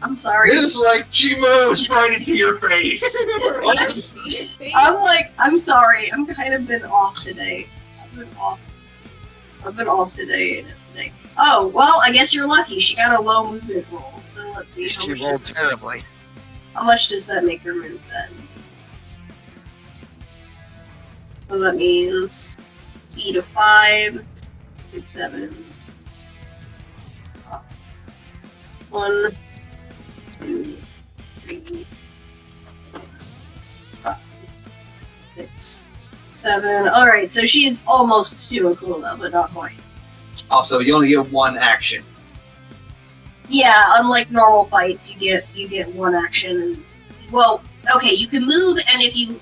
S1: I'm sorry.
S5: You're just like, she moves right into your face.
S1: I'm sorry. I'm kind of been off today. I've been off today and it's today. Oh, well, I guess you're lucky. She got a low movement roll. So let's see.
S4: She rolled terribly.
S1: How much does that make her move then? So that means speed of 5, 6, 7. 1, 2, 3, 5, 6, 7. Alright, so she's almost to Akula, but not quite.
S5: Also, you only get one action.
S1: Yeah, unlike normal fights, you get one action. And, well, okay, you can move, and if you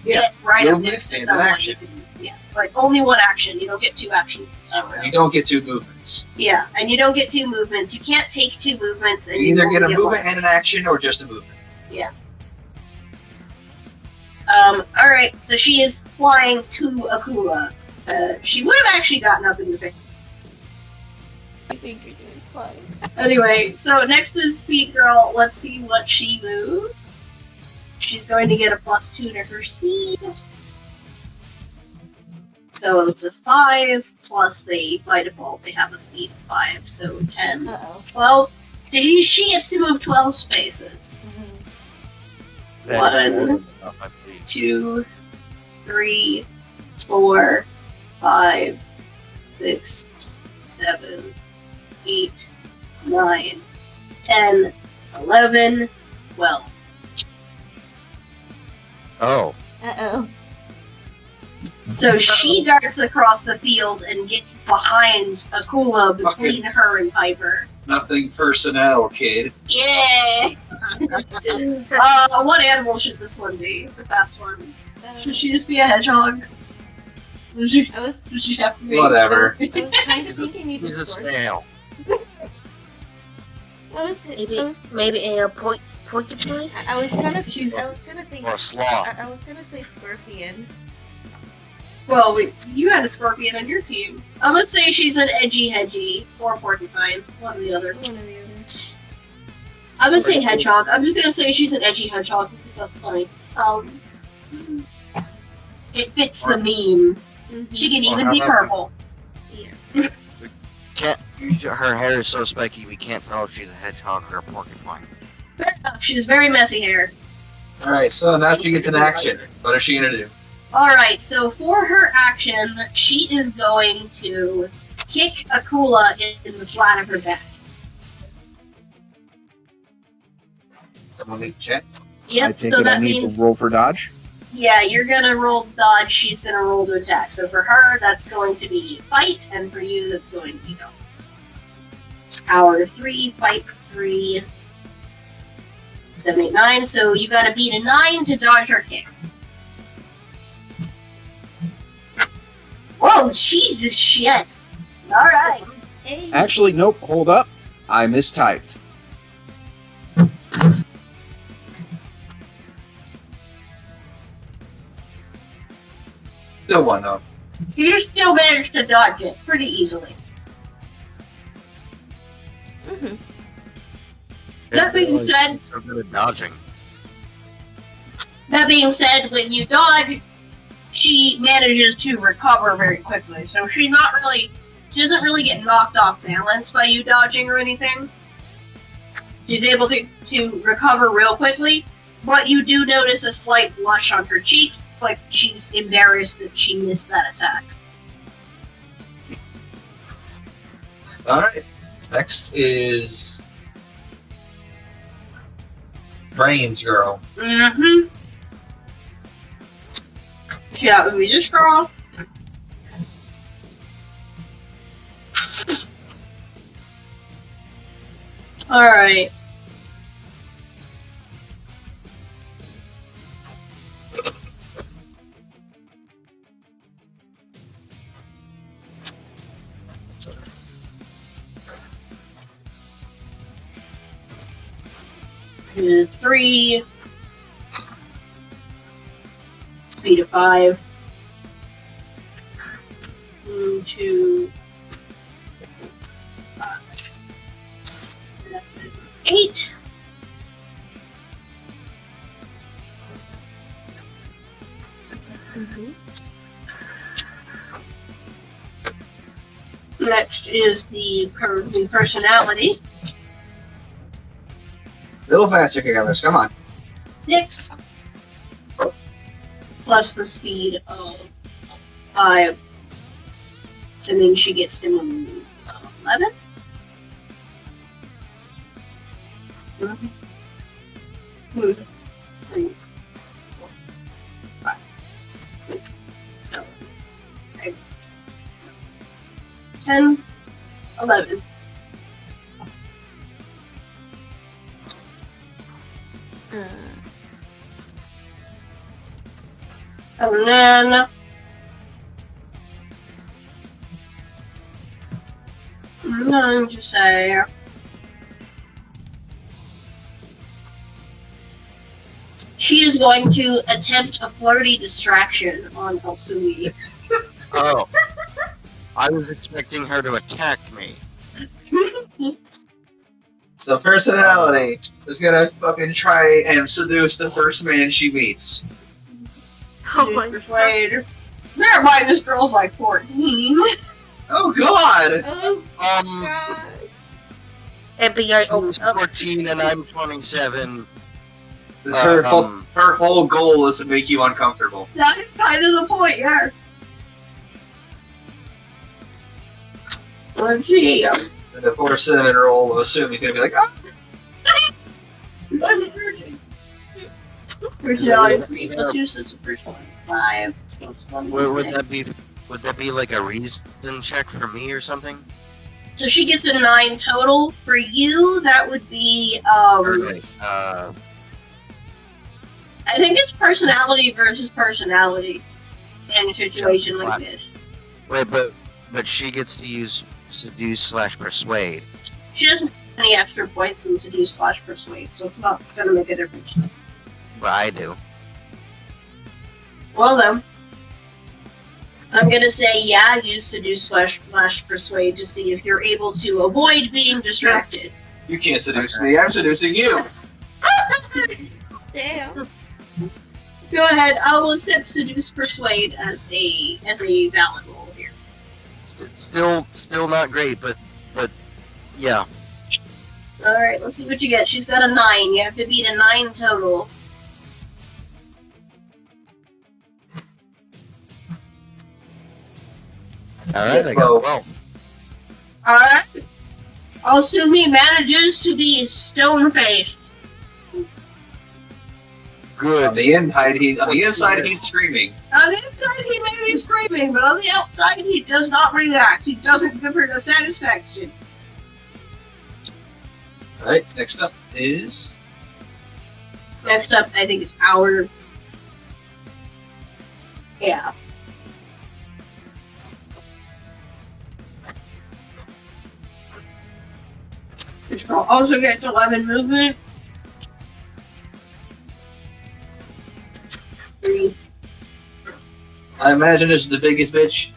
S1: get right up
S5: movement
S1: next to
S5: and an
S1: someone,
S5: action.
S1: you can, like only one action. You don't get 2 actions this time around.
S5: You don't get 2 movements.
S1: Yeah, and you don't get 2 movements. You can't take 2 movements, and
S5: You either
S1: only
S5: get a movement
S1: one.
S5: and an action, or just a movement.
S1: Alright, so she is flying to Akula. She would have actually gotten up in the face.
S2: I think you're doing fine.
S1: Anyway, so next is Speed Girl. Let's see what she moves. She's going to get a +2 to her speed. So it's a 5, plus by default they have a speed of 5, so 10.
S2: Uh-oh.
S1: 12. She gets to move 12 spaces.
S2: Mhm.
S4: That is
S1: One.
S4: more than enough, I believe.
S1: 2, 3, 4, 5, 6, 7, 8, 9, 10, 11, 12.
S4: Oh.
S2: Uh-oh.
S1: So she darts across the field and gets behind Akula between her and Piper.
S5: Nothing personnel, kid.
S1: Yeah! What animal should this one be? The fast one. Should she just be a hedgehog? Does she
S2: I was
S1: have to be?
S5: Whatever.
S2: I was kind of thinking maybe
S4: He's a
S2: scorpion.
S4: snail.
S2: I was
S6: Maybe a porcupine?
S2: I was gonna think
S4: Or a sloth.
S2: I was gonna say scorpion.
S1: Well, you had a scorpion on your team. I'm gonna say she's an edgy hedgy or porcupine. One or the other.
S2: One or the other.
S1: I'm gonna say hedgehog. I'm just gonna say she's an edgy hedgehog because that's funny. It fits the meme.
S2: Mhm.
S1: She can even be purple.
S2: Yes.
S4: Can't. Her hair is so spiky we can't tell if she's a hedgehog or a porcupine.
S1: Fair enough. She has very messy hair.
S5: Alright, so now she gets an action. What is she gonna do?
S1: Alright, so for her action, she is going to kick Akula in the flat of her back.
S5: Someone need to check.
S3: I
S1: Yep,
S3: take
S1: so
S3: it I
S1: that
S3: need
S1: means,
S3: to roll for dodge.
S1: yeah, you're gonna roll dodge, she's gonna roll to attack. So for her, that's going to be fight, and for you, that's going to be go. Power 3, fight 3. 7, 8, 9. So you gotta beat a 9 to dodge her kick. Whoa, Jesus shit. Alright.
S2: Hey.
S3: Actually, nope. Hold up. I mistyped.
S5: Still one though.
S1: You still managed to dodge it pretty easily.
S2: Mm-hmm.
S1: That being said,
S4: So good at dodging.
S1: That being said, when you dodge, she manages to recover very quickly. So she doesn't really get knocked off balance by you dodging or anything. She's able to recover real quickly, but you do notice a slight blush on her cheeks. It's like she's embarrassed that she missed that attack.
S5: Alright. Next is Brains Girl.
S1: Mm-hmm. Yeah, would be this girl. Alright. Three. Speed of 5. 1, 2, 5, 7, 8.
S2: Mm-hmm.
S1: Next is the personality.
S5: A little faster here, others. Come on.
S1: 6. Plus the speed of 5. So then she gets to move 11. Mhm. Move 3, 4, 5, 6, 7, 8, 10, 11. And then I'm going to say she is going to attempt a flirty distraction on Elsumi.
S4: Oh. I was expecting her to attack me.
S5: So personality is gonna fucking try and seduce the first man she meets.
S2: Oh my god.
S1: Persuade. Never mind, this girl's like 14.
S5: Oh god!
S2: Oh god.
S6: FBI
S4: She's 14 and I'm 27.
S5: Her whole goal is to make you uncomfortable.
S1: That is kind of the point, yeah. Let's see.
S5: And the poor cinnamon roll of assuming gonna be like, oh,
S1: I'm a virgin. Personality. Let's use this first one. 5 plus 1.
S4: Would that be like a reason check for me or something?
S1: So she gets a 9 total. For you, that would be
S4: I
S1: I think it's personality versus personality in a situation like this.
S4: Wait, but she gets to use seduce/persuade.
S1: She doesn't have any extra points in seduce/persuade, so it's not gonna make a difference.
S4: But I do.
S1: Well then, I'm gonna say yeah, use seduce/persuade to see if you're able to avoid being distracted.
S5: you can't seduce me, I'm seducing you!
S2: Damn.
S1: Go ahead, I will accept seduce/persuade as a valid roll here.
S4: Still not great, but yeah.
S1: Alright, let's see what you get. She's got a 9. You have to beat a 9 total.
S4: Alright, I got 12.
S1: Alright. Elsumi manages to be stone-faced.
S4: Good.
S5: On the inside he's screaming.
S1: On the inside he may be screaming, but on the outside he does not react. He doesn't give her the satisfaction.
S5: Alright, next up is
S1: Next up, I think is our. Yeah. This girl also gets 11 movement. 3.
S5: I imagine it's the biggest bitch.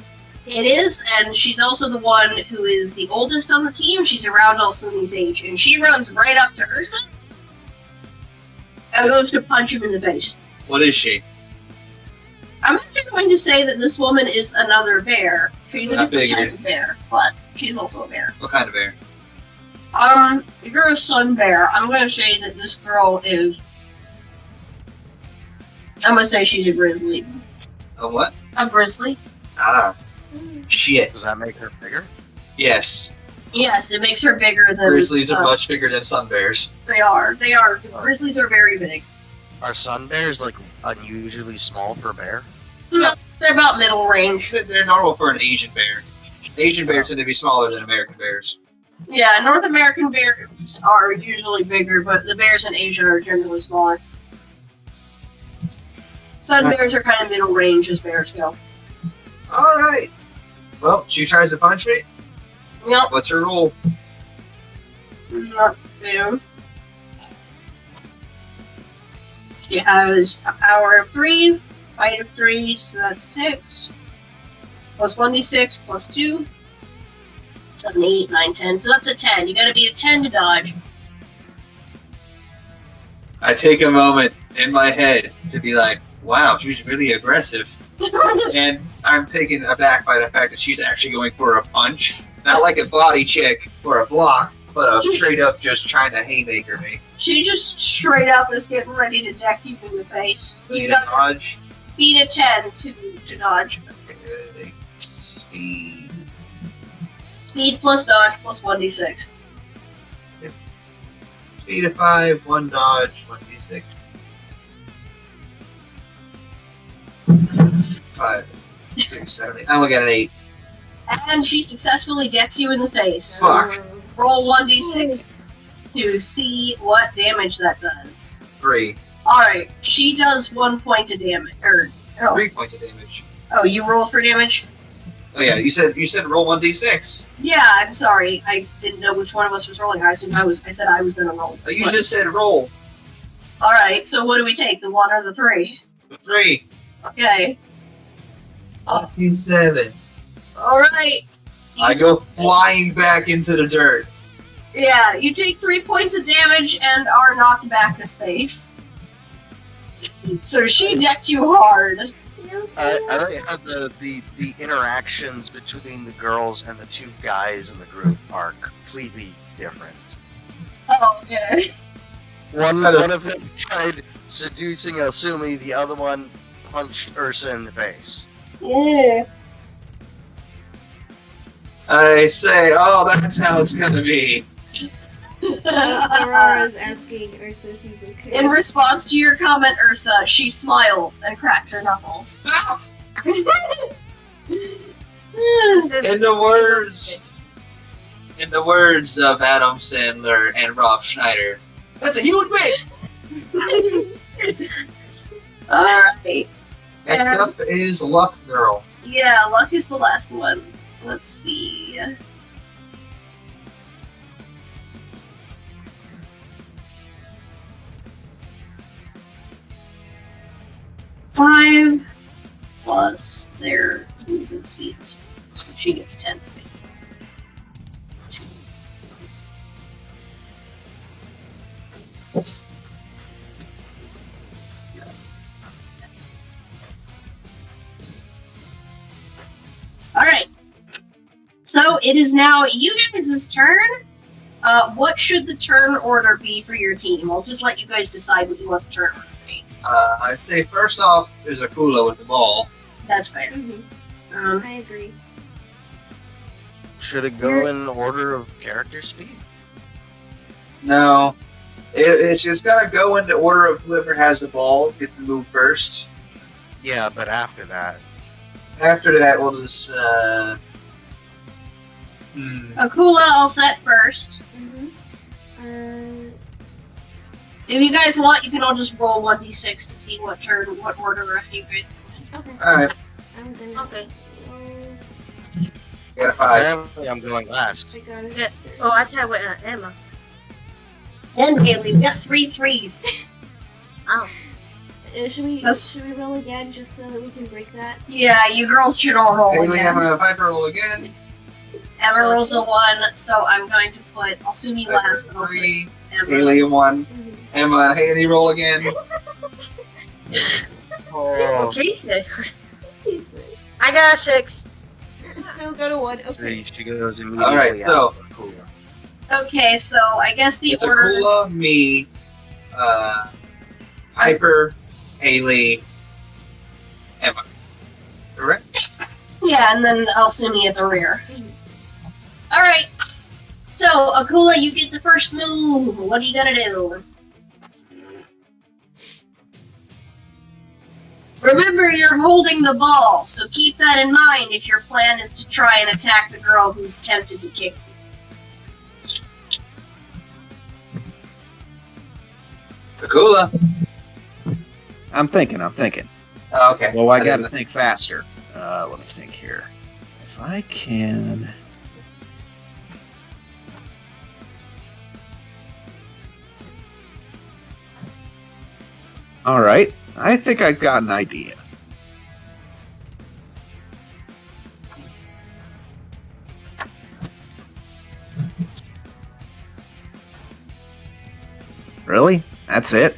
S1: It is, and she's also the one who is the oldest on the team. She's around Alsumi's age, and she runs right up to Ursa and goes to punch him in the face.
S5: What is she?
S1: I'm actually going to say that this woman is another bear. She's a
S5: I
S1: different
S5: figured.
S1: type of bear, but she's also a bear.
S5: What kind of bear?
S1: If you're a sun bear, I'm going to say that this girl is. I'm going to say she's a grizzly.
S5: A what?
S1: A grizzly?
S5: Ah, shit.
S4: Does that make her bigger?
S5: Yes.
S1: Yes, it makes her bigger than.
S5: Grizzlies are much bigger than sun bears.
S1: They are. They are. Grizzlies are very big.
S4: Are sun bears like unusually small for a bear?
S1: No, they're about middle range.
S5: They're normal for an Asian bear. Asian bears tend to be smaller than American bears.
S1: Yeah, North American bears are usually bigger, but the bears in Asia are generally smaller. Sun bears are kind of middle range as bears go.
S5: Alright. Well, she tries to punch me.
S1: Yep.
S5: What's her rule?
S1: Not fair. She has a power of 3, fight of 3, so that's 6. Plus 1d6, plus 2. 7, 8, 9, 10. So that's a 10. You gotta be a 10 to dodge.
S5: I take a moment in my head to be like, wow, she's really aggressive. And I'm taken aback by the fact that she's actually going for a punch. Not like a body check or a block, but a straight up just trying to haymaker me.
S1: She just straight up is getting ready to deck you in the face. You
S5: Speed
S1: got
S5: of dodge.
S1: beat a 10 to dodge.
S5: Okay. Speed.
S1: Speed plus dodge plus 1d6.
S5: Speed of 5, 1 dodge, 1d6. 5, 6, 7, 8. I only got an 8.
S1: And she successfully decks you in the face.
S5: Fuck.
S1: Roll 1d6 to see what damage that does.
S5: 3.
S1: Alright, she does 1 point of damage.
S5: 3 points of damage.
S1: Oh, you rolled for damage?
S5: Oh yeah, you said roll 1d6.
S1: Yeah, I'm sorry. I didn't know which one of us was rolling. I assumed I said I was gonna roll.
S5: You just said roll.
S1: Alright, so what do we take? The 1 or the 3?
S5: 3.
S1: Okay.
S5: 7.
S1: Alright.
S5: I go flying back into the dirt.
S1: Yeah, you take 3 points of damage and are knocked back a space. So she decked you hard.
S4: I like how the interactions between the girls and the two guys in the group are completely different.
S1: Oh, yeah.
S4: One of them tried seducing Osumi, the other one punched Ursa in the face.
S1: Yeah.
S5: I say, oh, that's how it's gonna be.
S2: Aurora's asking Ursa if he's okay.
S1: In response to your comment, Ursa, she smiles and cracks her knuckles.
S5: In the words of Adam Sandler and Rob Schneider, that's a huge bitch.
S1: Alright.
S5: Next up is Luck Girl.
S1: Yeah, Luck is the last one. Let's see. Five plus their movement speeds. So she gets 10 spaces. Alright. So it is now you guys' turn. What should the turn order be for your team? I'll just let you guys decide what you want the turn order to be.
S5: I'd say first off, there's Akula with the ball.
S1: That's fair.
S2: Mhm. I agree.
S4: Should it go in order of character speed?
S5: No. It's just gotta go in the order of whoever has the ball gets to move first.
S4: Yeah, but after that.
S5: After that, we'll just,
S1: Akula, I'll set first.
S2: Mm-hmm.
S1: If you guys want, you can all just roll 1d6 to see what order the rest of you guys come in.
S2: Okay.
S5: Alright,
S2: I'm gonna.
S6: Okay.
S5: got a 5.
S4: Apparently, I'm going last.
S2: I got it.
S6: Yeah. Oh, I tied with Emma.
S1: And Haley, we got 3 3s.
S6: Oh.
S2: Should we roll again just so that we can break that?
S1: Yeah, you girls should all roll
S5: Hey, we have
S1: again.
S5: a Viper roll again.
S1: Emma rolls a 1, so I'm going to put. I'll assume you
S5: Viper
S1: last, but I'll put
S5: 3.
S1: Emma.
S5: Haley 1.
S2: Mhm.
S5: Emma and Haley roll again.
S4: Oh,
S6: Jesus.
S2: Jesus.
S6: I got a 6.
S2: Still got a 1. Okay.
S4: she goes immediately
S5: Alright,
S4: out.
S5: so
S4: Cool.
S1: Okay, so I guess the
S5: it's
S1: order.
S5: Akula, me, Piper, Haley, Emma. Correct?
S1: Yeah, and then I'll assume you at the rear. Alright. So, Akula, you get the first move. What are you gonna do? Remember, you're holding the ball, so keep that in mind if your plan is to try and attack the girl who attempted to kick you.
S5: Akula.
S3: I'm thinking.
S5: Oh, okay.
S3: Well, I gotta
S5: didn't-
S3: think faster. Let me think here. If I can. All right. I think I've got an idea. Really? That's it?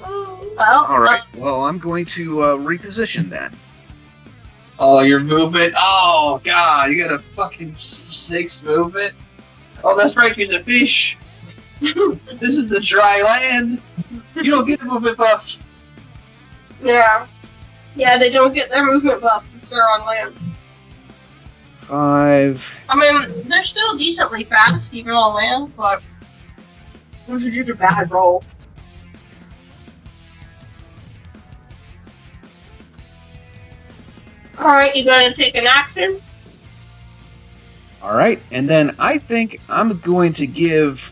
S2: Oh.
S1: Well,
S3: All right. Well, I'm going to reposition then.
S5: Oh, your movement. Oh, God. You got a fucking 6 movement? Oh, that's right. You're the fish. This is the dry land. You don't get a movement buff.
S1: yeah. Yeah, they don't get their movement buff if they're on land.
S3: 5.
S1: I mean, they're still decently fast, even on land, but this is just a bad roll. Alright, you gonna take an action?
S3: All right. And then I think I'm going to give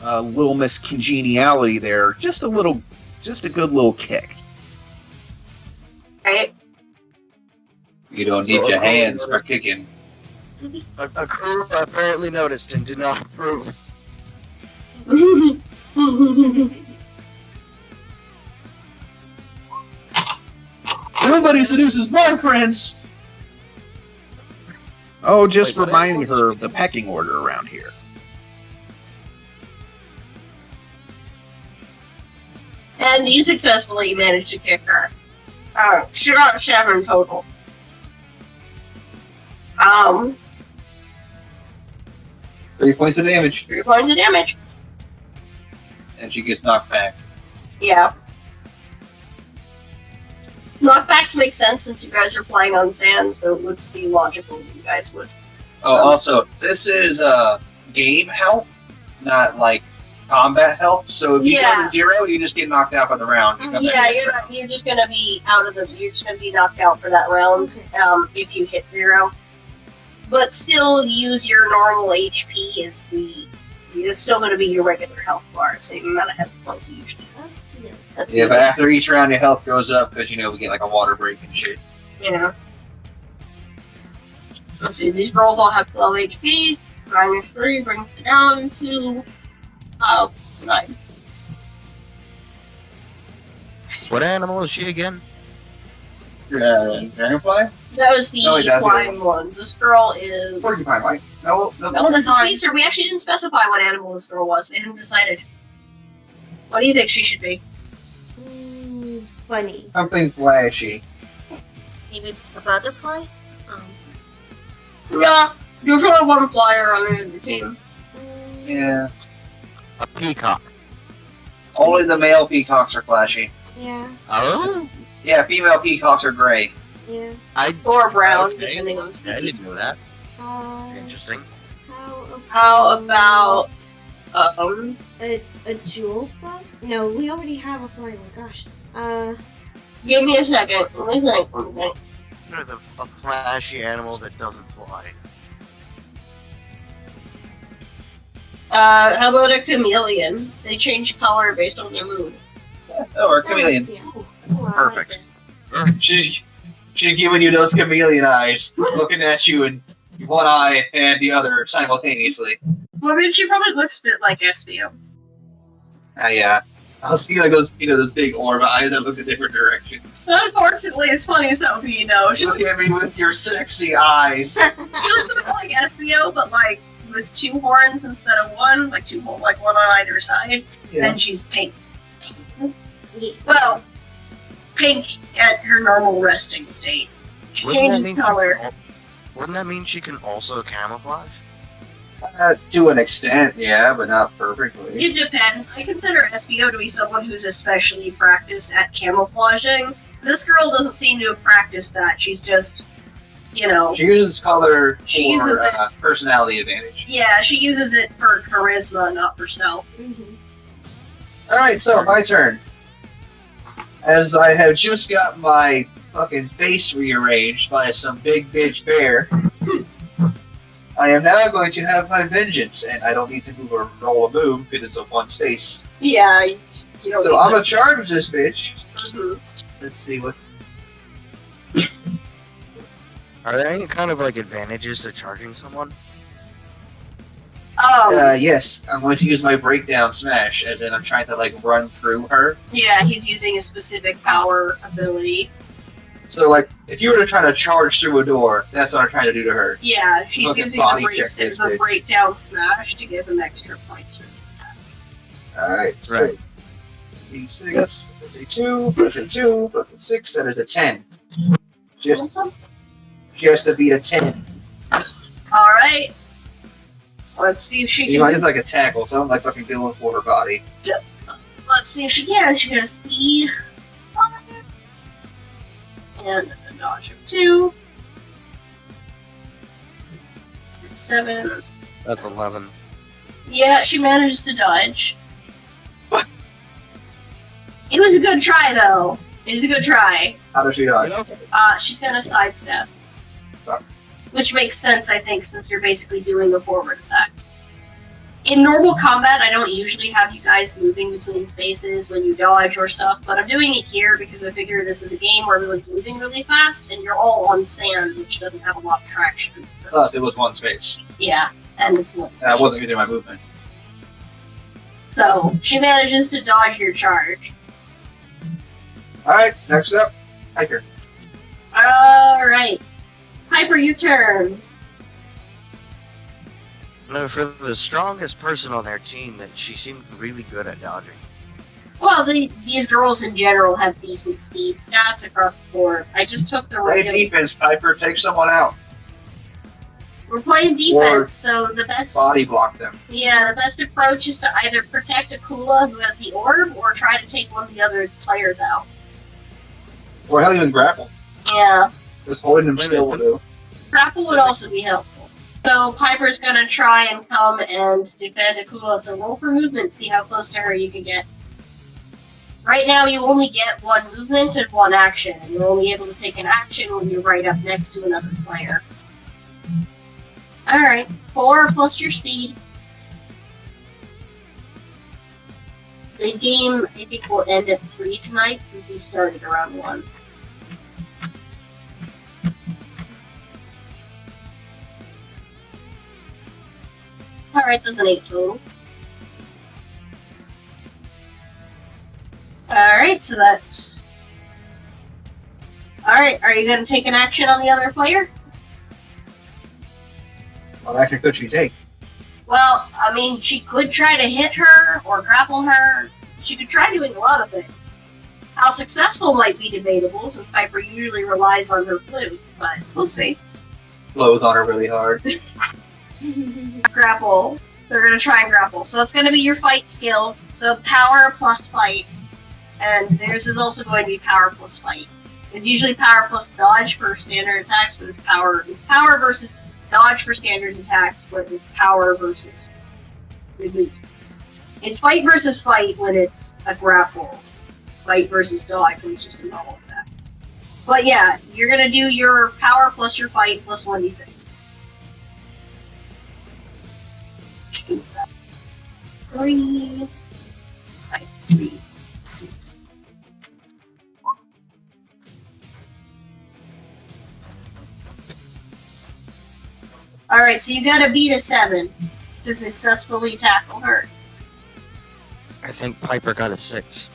S3: Little Miss Congeniality there just a good little kick.
S1: Right.
S5: You don't need your hands for kicking.
S4: A crew apparently noticed and did not approve.
S5: Nobody seduces my friends.
S3: Oh, just
S4: Wait, what?
S3: reminding her of the pecking order around here.
S1: And you successfully managed to kick her. She got 7 total.
S5: 3 points of damage.
S1: 3 points of damage.
S5: And she gets knocked back.
S1: Yeah. Knockbacks make sense since you guys are playing on sand, so it would be logical that you guys would.
S5: Oh, also, this is game health, not like combat health. So if you go
S1: Yeah.
S5: to 0, you just get knocked out by the round. You come
S1: Yeah,
S5: back.
S1: you're just gonna be you're just gonna be knocked out for that round, if you hit 0. But still use your normal HP as it's still gonna be your regular health bar, same amount of health points you usually have.
S2: Yeah.
S1: That's
S5: Yeah,
S1: the
S5: but after each round, your health goes up because we get like a water break and shit.
S1: you know. So these girls all have 12 HP. Minus 3 brings it down to 9.
S4: What animal is she again?
S5: Dragonfly?
S1: That was the
S5: No, it doesn't.
S1: flying one. This girl is.
S5: Porcupine, right? No,
S1: Oh, that's a speedster. We actually didn't specify what animal this girl was. We hadn't decided. What do you think she should be?
S2: Bunny.
S5: Something flashy.
S6: Maybe a butterfly?
S1: Yeah, there's only one flyer on the team.
S5: Yeah.
S4: A peacock.
S5: Only the male peacocks are flashy.
S2: Yeah.
S4: Oh,
S5: Yeah, female peacocks are gray.
S2: Yeah.
S1: Or brown,
S4: Okay.
S1: depending on the
S4: I
S1: species.
S4: didn't know that.
S2: Uh,
S4: Interesting.
S1: How about
S2: a jewel bug? No, we already have a flying one. Gosh.
S1: Give me a second. Let me think.
S4: A flashy animal that doesn't fly.
S1: How about a chameleon? They change color based on their mood.
S5: Or a chameleon.
S3: Perfect.
S5: She's giving you those chameleon eyes, looking at you in one eye and the other simultaneously.
S1: Well, I mean, she probably looks a bit like SBO.
S5: Yeah. I'll see like those, those big orb eyes that look a different direction.
S1: So unfortunately, as funny as that would be, she
S5: Look at me with your sexy eyes.
S1: looks a bit like SBO, but like with 2 horns instead of 1, like one on either side, and she's pink. Well, pink at her normal resting state. She changes color.
S4: Wouldn't that mean she can also camouflage?
S5: To an extent, yeah, but not perfectly.
S1: It depends. I consider SBO to be someone who's especially practiced at camouflaging. This girl doesn't seem to have practiced that. She's just,
S5: She uses color for
S1: She uses it.
S5: Personality advantage.
S1: Yeah, she uses it for charisma, not for stealth.
S5: Alright, so my turn. As I have just got my fucking face rearranged by some big bitch bear, I am now going to have my vengeance, and I don't need to move or roll a move because it's a 1 space.
S1: Yeah, you don't
S5: So
S1: need
S5: I'm
S1: to-
S5: gonna charge this bitch.
S1: Mhm.
S5: Let's see what.
S4: Are there any kind of like advantages to charging someone?
S5: Yes, I'm going to use my breakdown smash, as in I'm trying to like run through her.
S1: Yeah, he's using a specific power ability.
S5: So like, if you were to try to charge through a door, that's what I'm trying to do to her.
S1: Yeah, she's
S5: Fucking
S1: using
S5: body
S1: the,
S5: check this
S1: the
S5: bitch.
S1: breakdown smash to give him extra points for this attack.
S5: All right, so
S4: Right.
S5: D6 plus a 2 plus a 2 plus a 6, that is a 10. Just to beat a 10.
S1: Alright. Let's see if she
S5: You might
S1: can.
S5: just like a tackle, so I'm like fucking going for her body.
S1: Let's see if she can. She got a speed 5. And a dodge of 2. 7.
S4: That's 11.
S1: Yeah, she manages to dodge. It was a good try, though. It was a good try.
S5: How does she dodge?
S1: She's gonna sidestep.
S5: Fuck.
S1: Which makes sense, I think, since you're basically doing a forward attack. In normal combat, I don't usually have you guys moving between spaces when you dodge or stuff, but I'm doing it here because I figure this is a game where everyone's moving really fast, and you're all on sand, which doesn't have a lot of traction. So,
S5: Oh, it was 1 space.
S1: yeah, and it's one space.
S5: I wasn't using my movement.
S1: So, she manages to dodge your charge.
S5: Alright, next up, Hiker.
S1: Alright. Piper, your turn.
S4: No, for the strongest person on their team, that she seemed really good at dodging.
S1: Well, these girls in general have decent speed stats across the board. I just took the
S5: Play
S1: regular.
S5: defense, Piper. Take someone out.
S1: We're playing defense, so the best
S5: Body block them.
S1: the best approach is to either protect Akula, who has the orb, or try to take one of the other players out.
S5: Or hell, even grapple.
S1: Yeah,
S5: Just holding them
S4: Wait a
S5: still will
S4: minute.
S5: do.
S1: grapple would also be helpful. So Piper's gonna try and come and defend Akula. So roll for movement, see how close to her you can get. Right now, you only get 1 movement and 1 action, and you're only able to take an action when you're right up next to another player. Alright, 4 plus your speed. The game, I think, will end at 3 tonight, since we started around 1. Alright, that's an 8 total. Alright, so that's... Alright, are you going to take an action on the other player?
S5: What action could she take?
S1: Well, I mean, she could try to hit her or grapple her. She could try doing a lot of things. How successful might be debatable, since Piper usually relies on her flute, but we'll see.
S5: Blows on her really hard.
S1: Grapple. They're going to try and grapple. So that's going to be your fight skill. So power plus fight. And theirs is also going to be power plus fight. It's usually power plus dodge for standard attacks, but it's power versus dodge for standard attacks, but it's power versus... It's fight versus fight when it's a grapple. Fight versus dodge when it's just a normal attack. But yeah, you're going to do your power plus your fight plus 1d6. 3, 3, 6. Alright, so you gotta beat a 7 to successfully tackle her.
S4: I think Piper got a 6.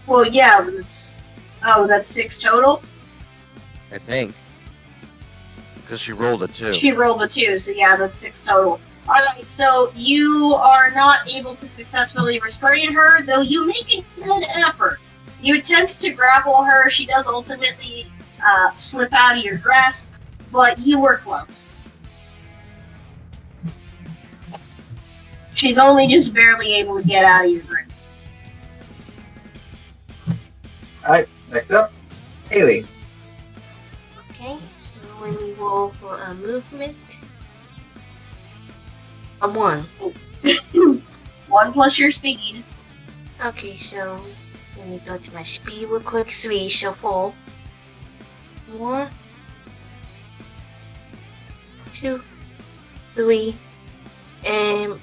S1: Well, yeah, it was... Oh, that's 6 total?
S4: I think. Because she rolled a 2.
S1: She rolled a 2, so yeah, that's 6 total. Alright, so you are not able to successfully restrain her, though you make a good effort. You attempt to grapple her, she does ultimately slip out of your grasp, but you were close. She's only just barely able to get out of your grip.
S5: Alright, next up, Haley.
S6: Okay, so when we roll for a movement, a 1.
S1: 1 plus your speed.
S6: Okay, so let me go to my speed real quick. 3, so 4. 1, 2, 3, and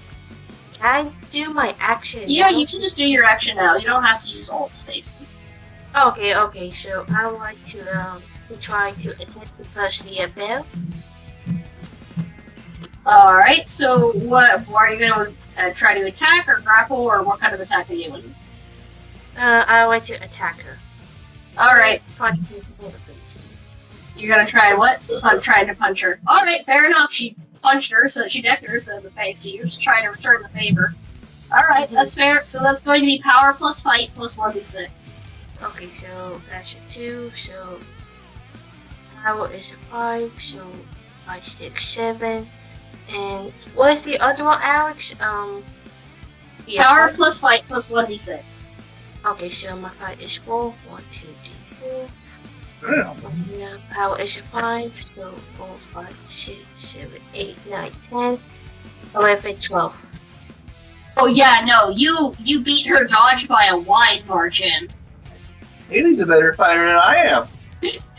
S6: can I do my action?
S1: Yeah,
S6: now?
S1: you can just do your action now. You don't have to use all the spaces.
S6: Okay, so I would like to try to attack the person near Bell.
S1: Alright, so what are you going to try to attack or grapple, or what kind of attack are you doing?
S6: I would like to attack her.
S1: Alright,
S6: Try to take her face.
S1: you're going to try to what? Trying to punch her. Alright, fair enough. She punched her, so she decked her in the face, so you're just trying to return the favor. Alright, that's fair. So that's going to be power plus fight plus 1d6.
S6: Okay, so that's a 2, so power is a 5, so 5, 6, 7. And what is the other one, Alex? Yeah,
S1: Power
S6: 5.
S1: plus fight plus 1d6.
S6: Okay, so my fight is 4. 1, 2, 3, 4.
S5: Yeah.
S6: Yeah, power is a 5, so 4, 5, 6, 7, 8, 9, 10, 11, 12.
S1: Oh yeah, no, you beat her dodge by a wide margin.
S5: Haley's a better fighter than I am.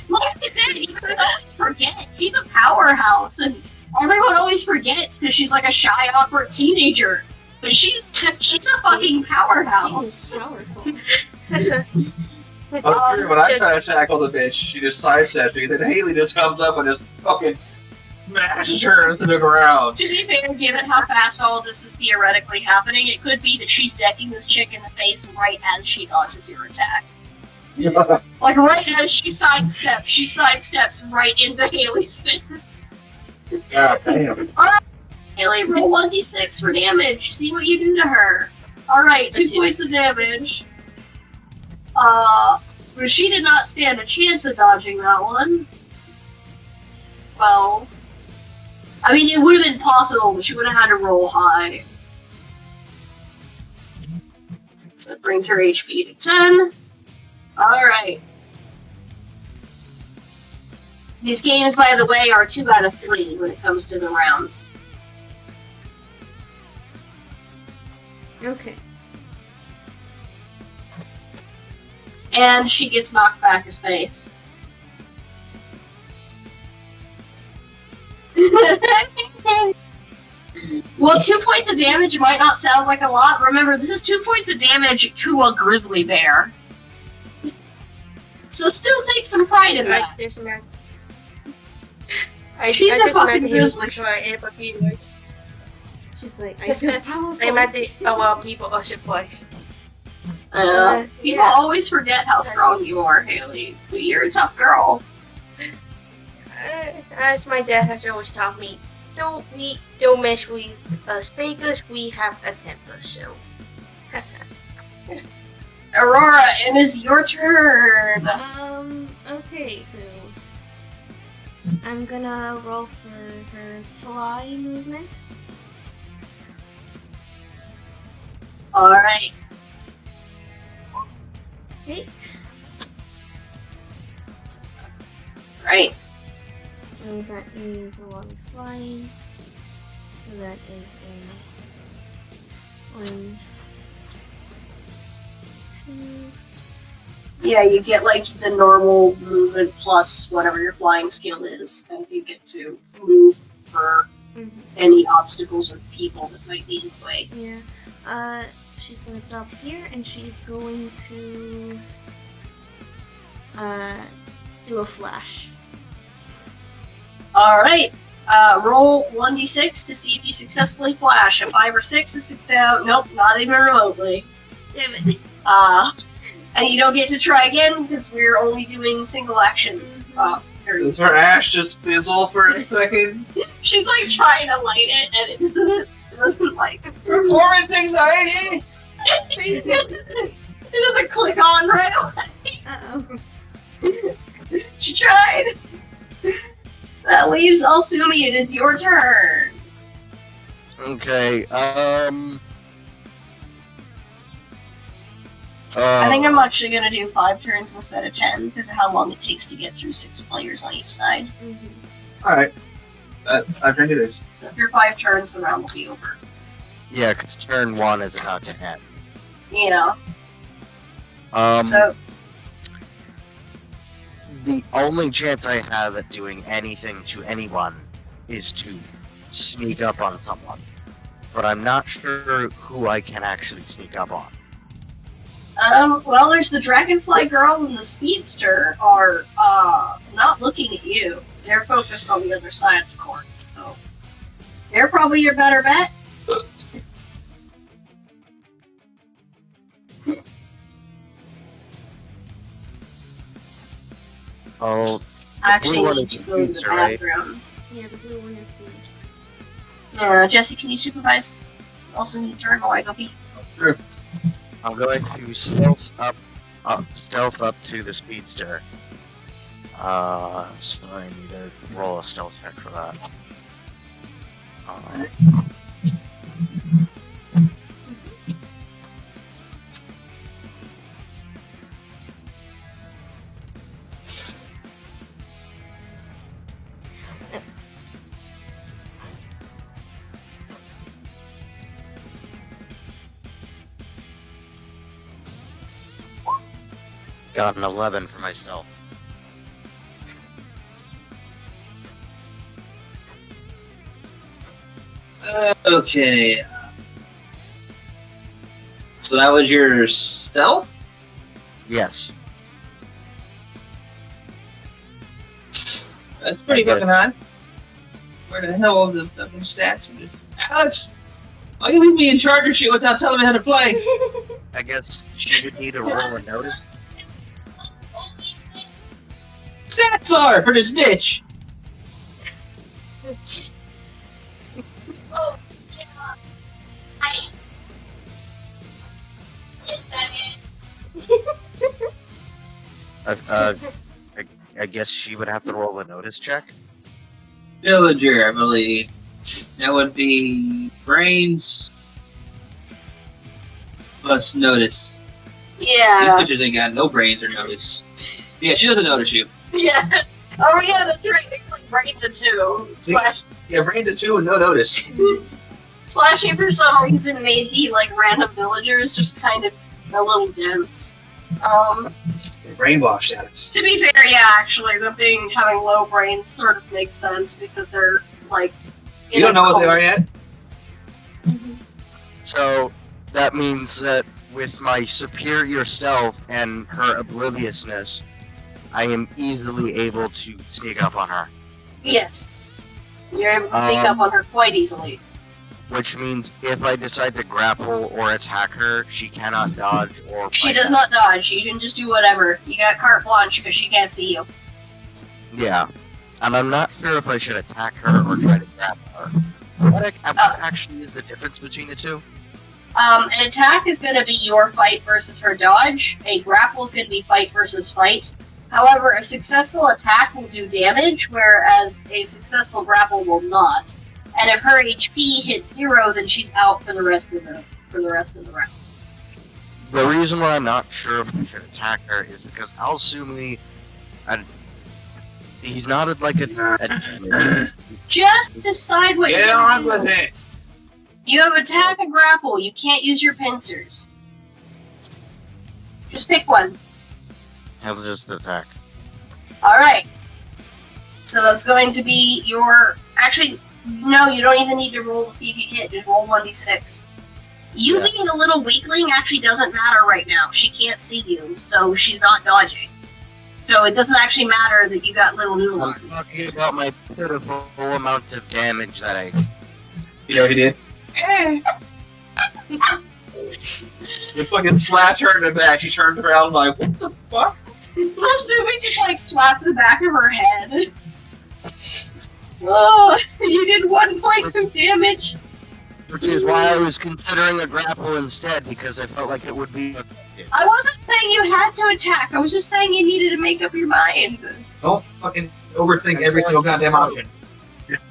S1: Like I said, you guys always forget. She's a powerhouse, and everyone always forgets because she's like a shy, awkward teenager. But she's a fucking powerhouse.
S2: Powerful.
S5: I'm sure when I try to tackle the bitch, she just sidesteps me. Then Haley just comes up and just fucking smashes her into the ground.
S1: To be fair, given how fast all of this is theoretically happening, it could be that she's decking this chick in the face right as she dodges your attack. Like right as she sidesteps right into Haley's face.
S5: God damn.
S1: Haley, roll 1d6 for damage. See what you do to her. Alright, 2 points of damage. But she did not stand a chance of dodging that one. Well, I mean, it would have been possible, but she would have had to roll high. So it brings her HP to 10. Alright. These games, by the way, are 2 out of 3 when it comes to the rounds.
S2: Okay.
S1: And she gets knocked back a space. Well, 2 points of damage might not sound like a lot. Remember, this is 2 points of damage to a grizzly bear. So still take some pride in that.
S6: She's
S1: She's a fucking grizzly.
S2: She's like, I feel powerful.
S6: I'm at the a lot of people are surprised.
S1: People always forget how strong you are, Haley. You're a tough girl.
S6: As my dad has always taught me, don't mess with us because we have a temper. So,
S1: Aurora, it is your turn.
S2: Okay, so I'm gonna roll for her fly movement.
S1: Alright.
S2: Okay,
S1: Right.
S2: so that is a lot of flying. So that is a 1, 2.
S1: Yeah, you get like the normal movement plus whatever your flying skill is, and you get to move for
S2: Mhm.
S1: any obstacles or people that might be in the way.
S2: Yeah. She's gonna stop here and she's going to do a flash.
S1: Alright. Roll 1d6 to see if you successfully flash. A 5 or 6 is success. Nope, not even remotely.
S2: Damn it.
S1: And you don't get to try again because we're only doing single actions.
S5: Does her ash just fizzle for a second?
S1: She's like trying to light it and it doesn't like
S5: Performance anxiety!
S1: it doesn't click on right away.
S2: Uh-oh.
S1: She tried. That leaves Alsumi. It is your turn.
S4: Okay,
S1: I think I'm actually gonna do 5 turns instead of 10 because of how long it takes to get through 6 players on each side.
S2: Mm-hmm.
S5: Alright. I think it is.
S1: So if you're 5 turns, the round will be over.
S4: yeah, because turn 1 is about to end.
S1: Yeah.
S4: Um,
S1: So
S4: the only chance I have at doing anything to anyone is to sneak up on someone. But I'm not sure who I can actually sneak up on.
S1: well, there's the Dragonfly Girl and the Speedster are not looking at you. They're focused on the other side of the court, so they're probably your better bet.
S4: Oh,
S1: I
S4: blue
S1: actually
S4: one
S1: need
S4: is
S1: to go to the
S4: Speedster, right?
S1: bathroom.
S2: Yeah, the blue one is speed.
S1: Jesse, can you supervise also his turn while I go pee?
S4: I'm going to stealth up to the speedster. So I need to roll a stealth check for that. Alright. Got an 11 for myself.
S5: Okay. So that was your stealth?
S4: Yes.
S5: That's pretty
S4: I get
S5: fucking
S4: it.
S5: high. Where the hell are the stats? Alex, why you leave me in charge of shit without telling me how to play?
S4: I guess she would need to roll a notice.
S5: Stats are for this bitch.
S4: I guess she would have to roll a notice check.
S5: Villager, I believe. That would be brains plus notice. These
S1: Yeah.
S5: bitches ain't got no brains or notice. Yeah, she doesn't notice you.
S1: Yeah. Oh yeah, that's right. They like brains a 2.
S5: Yeah, brains at 2 and no notice.
S1: Slashing for some reason made the like random villagers just kind of a little dense.
S5: Brainwashed Alex.
S1: To be fair, yeah, actually, them having low brains sort of makes sense because they're like.
S5: You don't know what they are yet?
S4: So that means that with my superior stealth and her obliviousness, I am easily able to sneak up on her.
S1: Yes. You're able to sneak up on her quite easily.
S4: Which means if I decide to grapple or attack her, she cannot dodge or
S1: She
S4: fight
S1: does
S4: back.
S1: not dodge. You can just do whatever. You got carte blanche because she can't see you.
S4: Yeah. And I'm not sure if I should attack her or try to grapple her. What actually is the difference between the two?
S1: An attack is going to be your fight versus her dodge. A grapple is going to be fight versus fight. However, a successful attack will do damage, whereas a successful grapple will not. And if her HP hits 0, then she's out for the rest of the round.
S4: The reason why I'm not sure if I should attack her is because Al-Sumi, he's not like a
S1: Just decide what
S5: Get
S1: you
S5: on
S1: do.
S5: with it.
S1: You have attack and grapple. You can't use your pincers. Just pick one.
S4: He'll just attack.
S1: All right. So that's going to be your. Actually, No, you don't even need to roll to see if you hit. Just roll 1d6. You
S4: Yeah.
S1: being a little weakling actually doesn't matter right now. She can't see you, so she's not dodging. So it doesn't actually matter that you got little
S4: I'm
S1: Nular.
S4: talking about my pitiful amount of damage that I.
S5: You know what he did? You fucking slapped her in the back. She turned around like, what the fuck?
S1: Lumi just like slapped the back of her head. Oh, you did 1 point of damage.
S4: Which is why I was considering a grapple instead, because I felt like it would be.
S1: I wasn't saying you had to attack. I was just saying you needed to make up your mind.
S5: Don't fucking overthink every single goddamn option.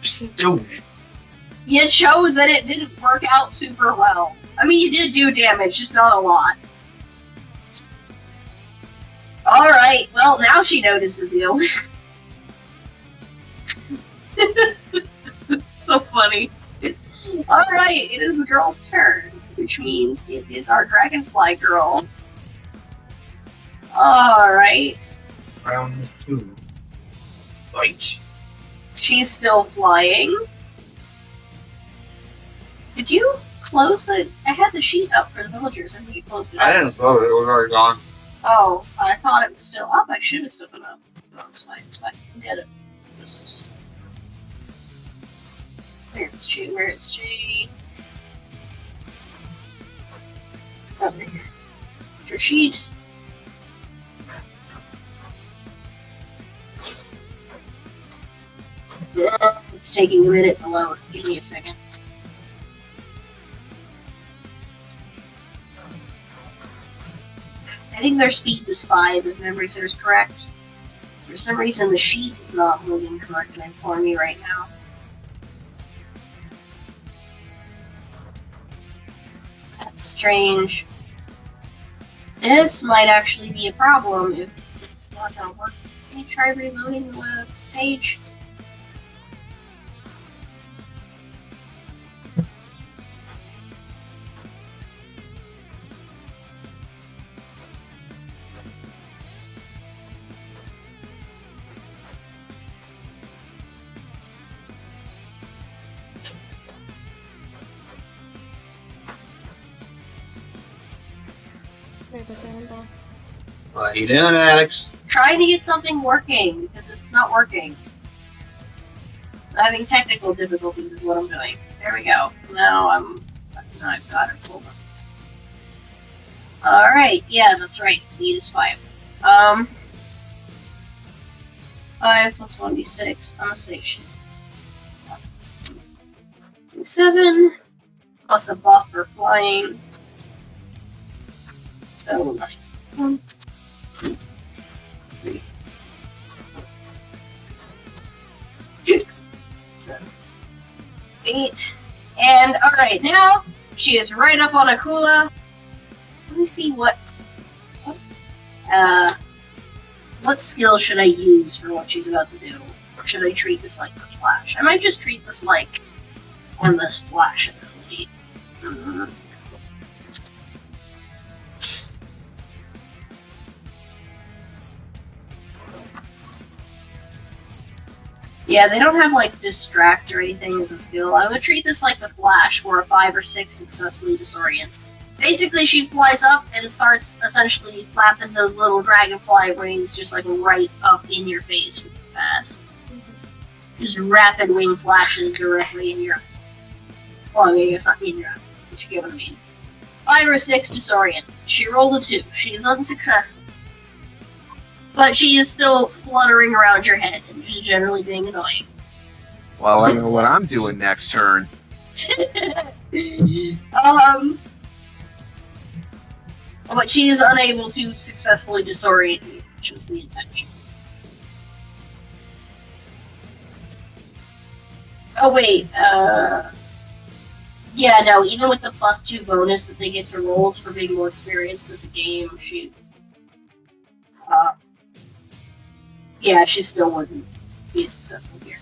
S4: Just do it.
S1: You chose that it didn't work out super well. I mean, you did do damage, just not a lot. Alright, well, now she notices you. So funny. Alright, it is the girl's turn, which means it is our dragonfly girl. Alright.
S5: Round 2. Fight.
S1: She's still flying. Did you close the... I had the sheet up for the villagers. I think you closed it up.
S5: I didn't vote. It was already gone.
S1: Oh, I thought it was still up. I should have still been up. No, it's fine. It's fine. Get it. Just... Where's G? Where's G? Over here. Your sheet. It's taking a minute to load. Give me a second. I think their speed was 5, if memory serves correct. For some reason, the sheet is not moving correctly for me right now. That's strange. This might actually be a problem if it's not gonna work. Can you try reloading the page?
S2: Sorry about that, I'm back.
S5: What you doing, Alex?
S1: Trying to get something working because it's not working. Having technical difficulties is what I'm doing. There we go. Now I've got it pulled up. Alright, yeah, that's right. Speed is 5. 5 plus 1d6. I'm gonna say she's 7 plus a buff for flying. So 9. 1, 2, 3, 7, 8. And alright, now she is right up on Akula. Let me see what skill should I use for what she's about to do? Or should I treat this like the Flash? I might just treat this like endless Flash ability. Yeah, they don't have like distract or anything as a skill. I would treat this like the Flash, where a 5 or 6 successfully disorients. Basically, she flies up and starts essentially flapping those little dragonfly wings just like right up in your face really fast. Just rapid wing flashes directly in your eye. Well, I mean, it's not in your eye, but you get what I mean. 5 or 6 disorients. She rolls a 2. She is unsuccessful. But she is still fluttering around your head and just generally being annoying.
S3: Well, I know what I'm doing next turn.
S1: But she is unable to successfully disorient you, which was the intention. Oh wait, yeah, no, even with the +2 bonus that they get to rolls for being more experienced with the game, she still wouldn't be successful here.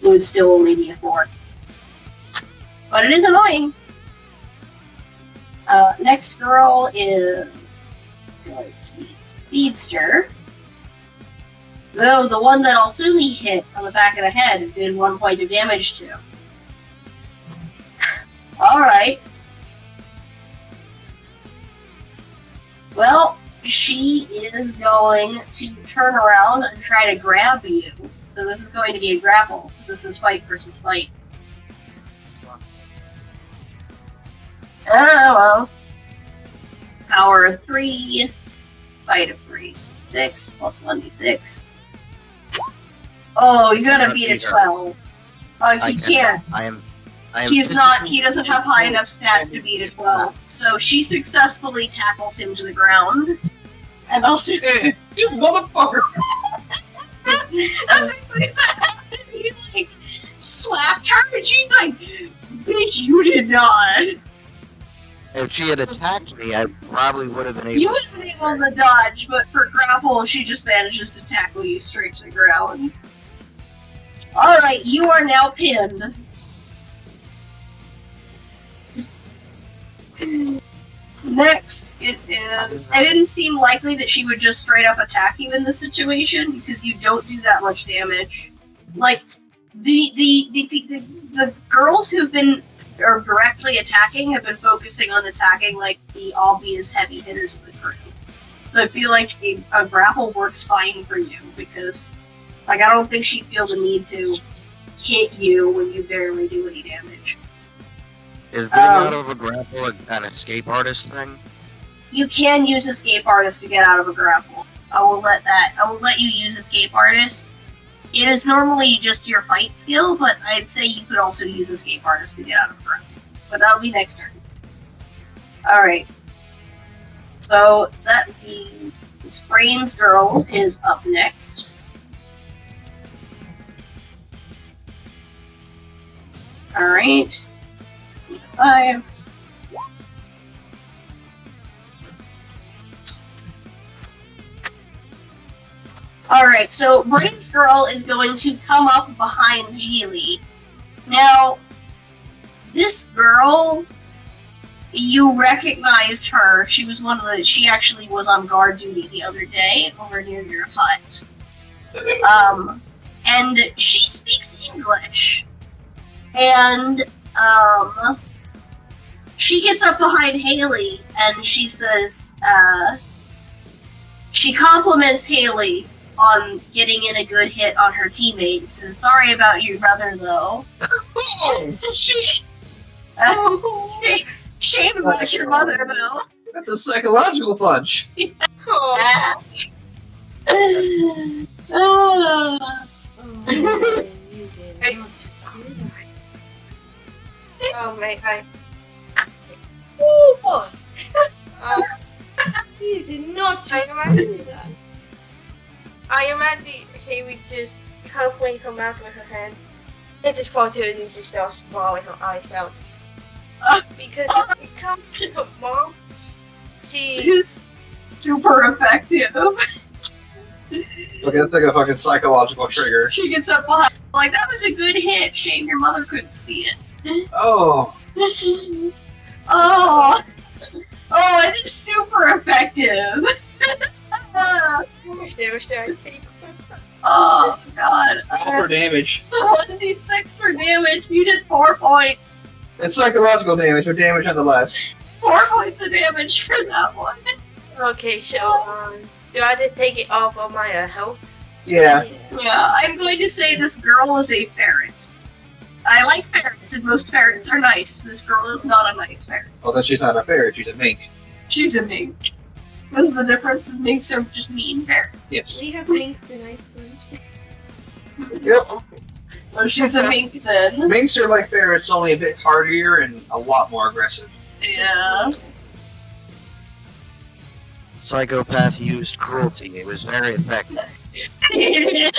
S1: It would still only be a 4. But it is annoying. Next girl is going to be Speedster. Well, the one that Alsumi hit on the back of the head and did 1 point of damage to. Alright. Well, she is going to turn around and try to grab you. So this is going to be a grapple. So this is fight versus fight. Oh, well. Power of 3. Fight of 3. 6 plus 1d6. Oh, you gotta beat a 12. Oh, he can't.
S4: I am
S1: He's not, he doesn't have high enough stats to beat a 12. So she successfully tackles him to the ground. And also,
S5: You motherfucker!
S1: he like slapped her and she's like, bitch, you did not.
S4: If she had attacked me, I probably would have been able.
S1: You would have been able to dodge, but for grapple, she just manages to tackle you straight to the ground. Alright, you are now pinned. Next, it is. It didn't seem likely that she would just straight up attack you in this situation because you don't do that much damage. Like the girls who've been or directly attacking have been focusing on attacking like the obvious heavy hitters of the crew. So I feel like a grapple works fine for you because like I don't think she'd feel the need to hit you when you barely do any damage.
S4: Is getting out of a grapple an escape artist thing?
S1: You can use escape artist to get out of a grapple. I will let you use escape artist. It is normally just your fight skill, but I'd say you could also use escape artist to get out of a grapple. But that'll be next turn. Alright. So that this Brains girl is up next. Alright. 5. Alright, so Brains Girl is going to come up behind Healy. Now, this girl, you recognize her. She actually was on guard duty the other day over near your hut. And she speaks English. And, she gets up behind Haley and she says, she compliments Haley on getting in a good hit on her teammate and says, sorry about your brother, though. Shit. Shame about your mother, though.
S5: That's a psychological punch.
S6: Oh,
S2: You did not just do that.
S6: oh my god. Oh,
S2: You did not
S6: I
S2: just
S6: imagine
S2: do that.
S6: I imagine Haley just covering her mouth with her hand. It just falls to her knees and starts bawling her eyes out. Because if it comes to her mom, she
S1: Is super effective.
S5: Okay, that's like a fucking psychological trigger.
S1: She gets up behind, like, that was a good hit. Shame your mother couldn't see it.
S5: Oh.
S1: Oh, it is super effective. Oh god.
S5: For damage.
S1: 1d6 for damage. You did 4 points.
S5: It's psychological damage, but damage nonetheless.
S1: 4 points of damage for that one.
S6: Okay, so do I just take it off of my health?
S5: Yeah.
S1: Yeah, I'm going to say this girl is a ferret. I like ferrets, and most ferrets are nice. This girl is not a nice ferret.
S5: Well, then she's not a ferret, she's a mink.
S1: She's a mink. What's the difference? Minks are just mean ferrets.
S5: Yes.
S2: We have minks in Iceland.
S5: Yep.
S1: Well, she's a mink then.
S5: Minks are like ferrets, only a bit hardier and a lot more aggressive.
S1: Yeah.
S4: Psychopath used cruelty. It was very effective.
S1: He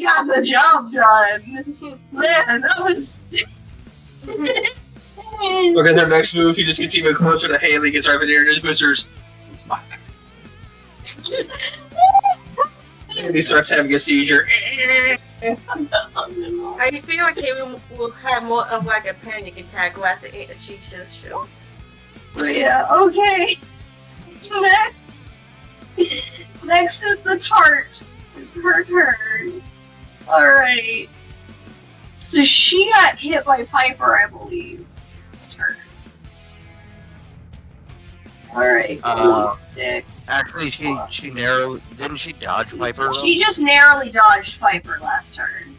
S1: got the job done. Man, that was.
S5: Look at their next move, he just gets even closer to Haley, gets right in there and just whispers, and he starts having a seizure.
S6: I feel like Haley will have more of like a panic attack after she show.
S1: Yeah, okay. Next is the tart. It's her turn. Alright. So she got hit by Piper, I believe. It's her. Alright.
S4: Actually, she narrowly didn't she dodge Piper? Though?
S1: She just narrowly dodged Piper last turn.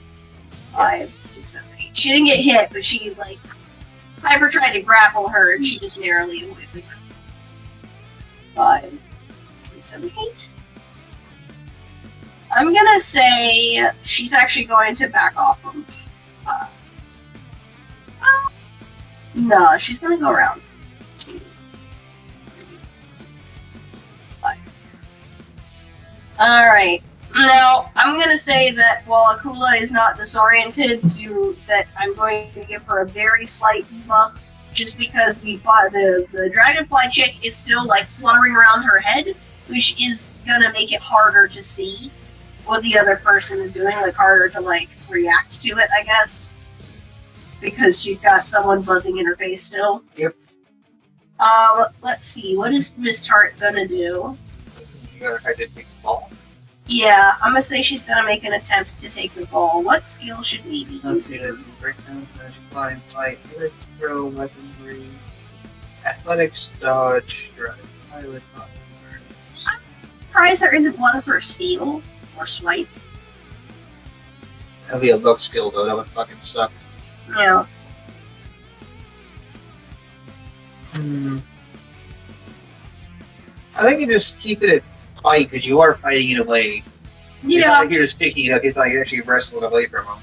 S1: 5, 6, 7, 8. She didn't get hit, but she, like... Piper tried to grapple her, and she just narrowly avoided her. 5, 6, 7, 8. I'm gonna say she's actually going to back off from... no, she's gonna go around. 5. Alright. Now, I'm gonna say that while Akula is not disoriented, that I'm going to give her a very slight debuff, just because the dragonfly chick is still like fluttering around her head, which is gonna make it harder to see what the other person is doing, like harder to like react to it, I guess, because she's got someone buzzing in her face still.
S5: Yep.
S1: Let's see, what is Miss Tart gonna do?
S5: I did make the ball.
S1: Yeah, I'm gonna say she's gonna make an attempt to take the ball. What skill should we be
S5: Let's see,
S1: using?
S5: that's breakdown, magic, flying, fight, throw, weaponry, athletics, dodge, strike, pilot,
S1: Surprised there isn't one for steal or swipe.
S5: That'd be a luck skill though, that would fucking suck.
S1: Yeah.
S5: I think you just keep it at fight, because you are fighting in a way. It's
S1: Yeah,
S5: not like you're just picking it up, it's like you're actually wrestling away from them.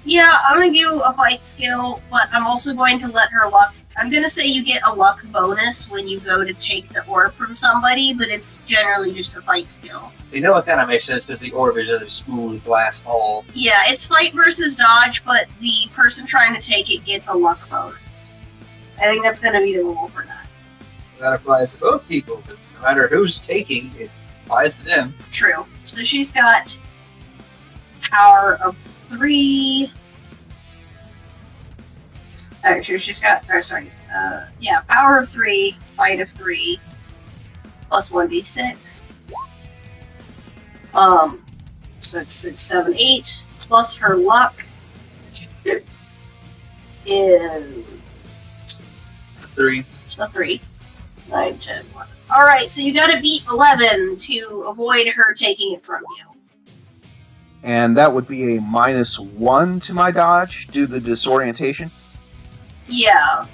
S1: yeah, I'm gonna do a fight skill, but I'm also going to let her luck. I'm gonna say you get a luck bonus when you go to take the orb from somebody, but it's generally just a fight skill.
S5: You know what kind of makes sense, because the orb is just a smooth glass ball.
S1: Yeah, it's fight versus dodge, but the person trying to take it gets a luck bonus. I think that's gonna be the rule for that.
S5: That applies to both people. No matter who's taking, it applies to them.
S1: True. So she's got power of 3. Actually, she's got. Oh, sorry. Yeah, power of 3, fight of 3, plus 1d6. So it's 6, 7, 8, plus her luck is
S5: 3.
S1: a 3. 9, 10, 11. Alright, so you gotta beat 11 to avoid her taking it from you.
S3: And that would be a -1 to my dodge due to the disorientation.
S1: Yeah.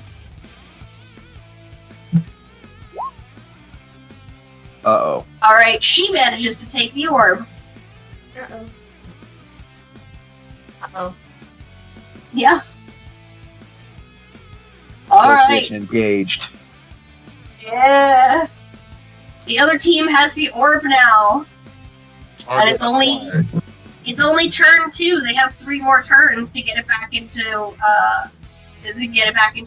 S3: Uh-oh.
S1: Alright, she manages to take the orb.
S6: Uh-oh. Uh-oh.
S1: Yeah.
S3: Kill
S1: Alright.
S3: switch engaged.
S1: Yeah. The other team has the orb now. And it's only turn 2. They have 3 more turns to get it back into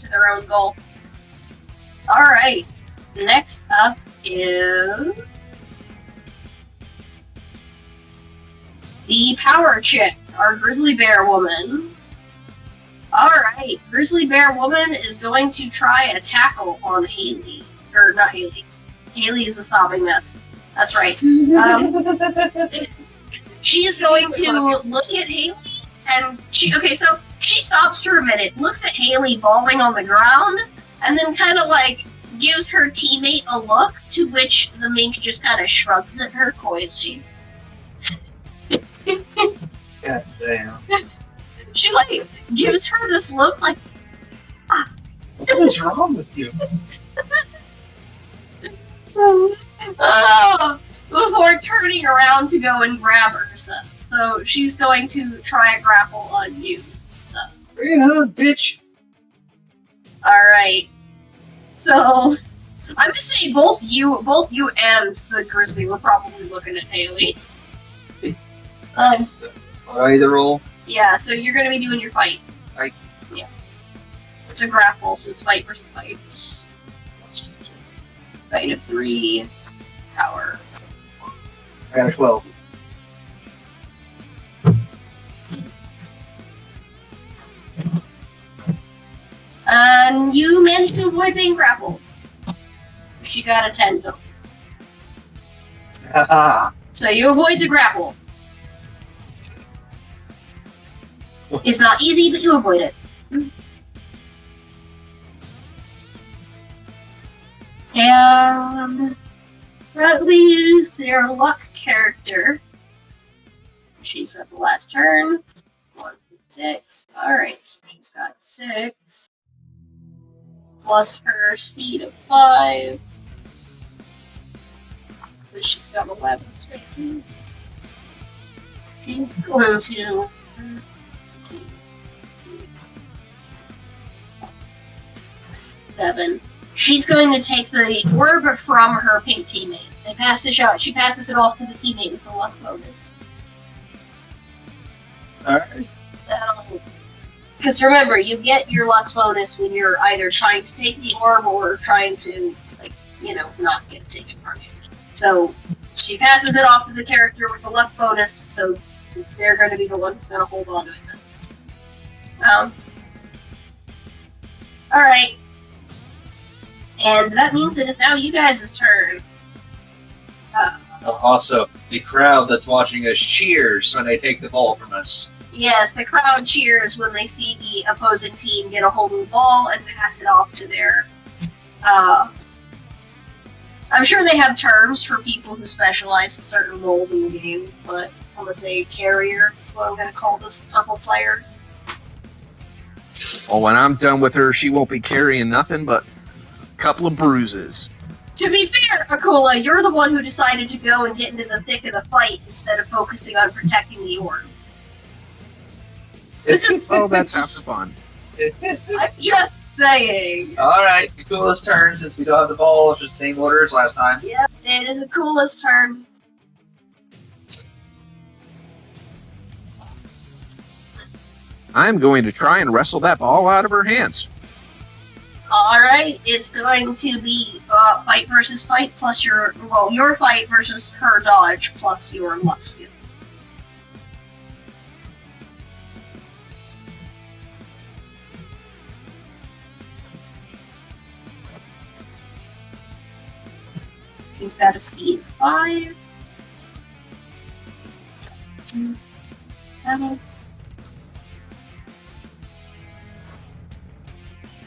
S1: their own goal. Alright. Next up is the power chick, our grizzly bear woman. Alright, grizzly bear woman is going to try a tackle on Haley. Or not Haley. Haley is a sobbing mess. That's right. She is going to look at Haley, and she stops for a minute, looks at Haley bawling on the ground, and then kind of like gives her teammate a look, to which the mink just kind of shrugs at her coyly.
S5: God damn.
S1: She like gives her this look like,
S5: What is wrong with you?
S1: before turning around to go and grab her. So she's going to try a grapple on you. So
S5: Bring it on, bitch.
S1: alright. So I'm gonna say both you and the grizzly were probably looking at Haley.
S5: Either roll.
S1: Yeah, so you're gonna be doing your fight.
S5: Fight.
S1: Yeah. It's a grapple, so it's fight versus fight. Fight of 3. Power.
S5: I got a 12.
S1: And you managed to avoid being grappled. She got a 10 though.
S5: Haha.
S1: So you avoid the grapple. It's not easy, but you avoid it. And that leaves their luck character. She's at the last turn. 1, 6. Alright, so she's got 6. Plus her speed of 5. But she's got 11 spaces. She's going to... 6, 7. She's going to take the orb from her pink teammate. They pass it out. She passes it off to the teammate with the luck bonus.
S5: Alright.
S1: Because remember, you get your luck bonus when you're either trying to take the orb or trying to, not get taken from you. So she passes it off to the character with the luck bonus, so they're going to be the one who's going to hold on to it then. Alright. And that means it is now you guys' turn.
S5: Also, the crowd that's watching us cheers when they take the ball from us.
S1: Yes, the crowd cheers when they see the opposing team get a hold of the ball and pass it off to their... I'm sure they have terms for people who specialize in certain roles in the game, but I'm going to say carrier is what I'm going to call this purple player.
S3: Well, when I'm done with her, she won't be carrying nothing but a couple of bruises.
S1: To be fair, Akula, you're the one who decided to go and get into the thick of the fight instead of focusing on protecting the orb.
S3: Oh, that's half the fun.
S1: I'm just saying.
S5: Alright, Akula's turn since we don't have the ball, it's just the same order as last time.
S1: Yeah, it is Akula's turn.
S3: I'm going to try and wrestle that ball out of her hands.
S1: Alright, it's going to be fight versus fight plus your fight versus her dodge plus your luck skills. She's got a speed of 5. 7.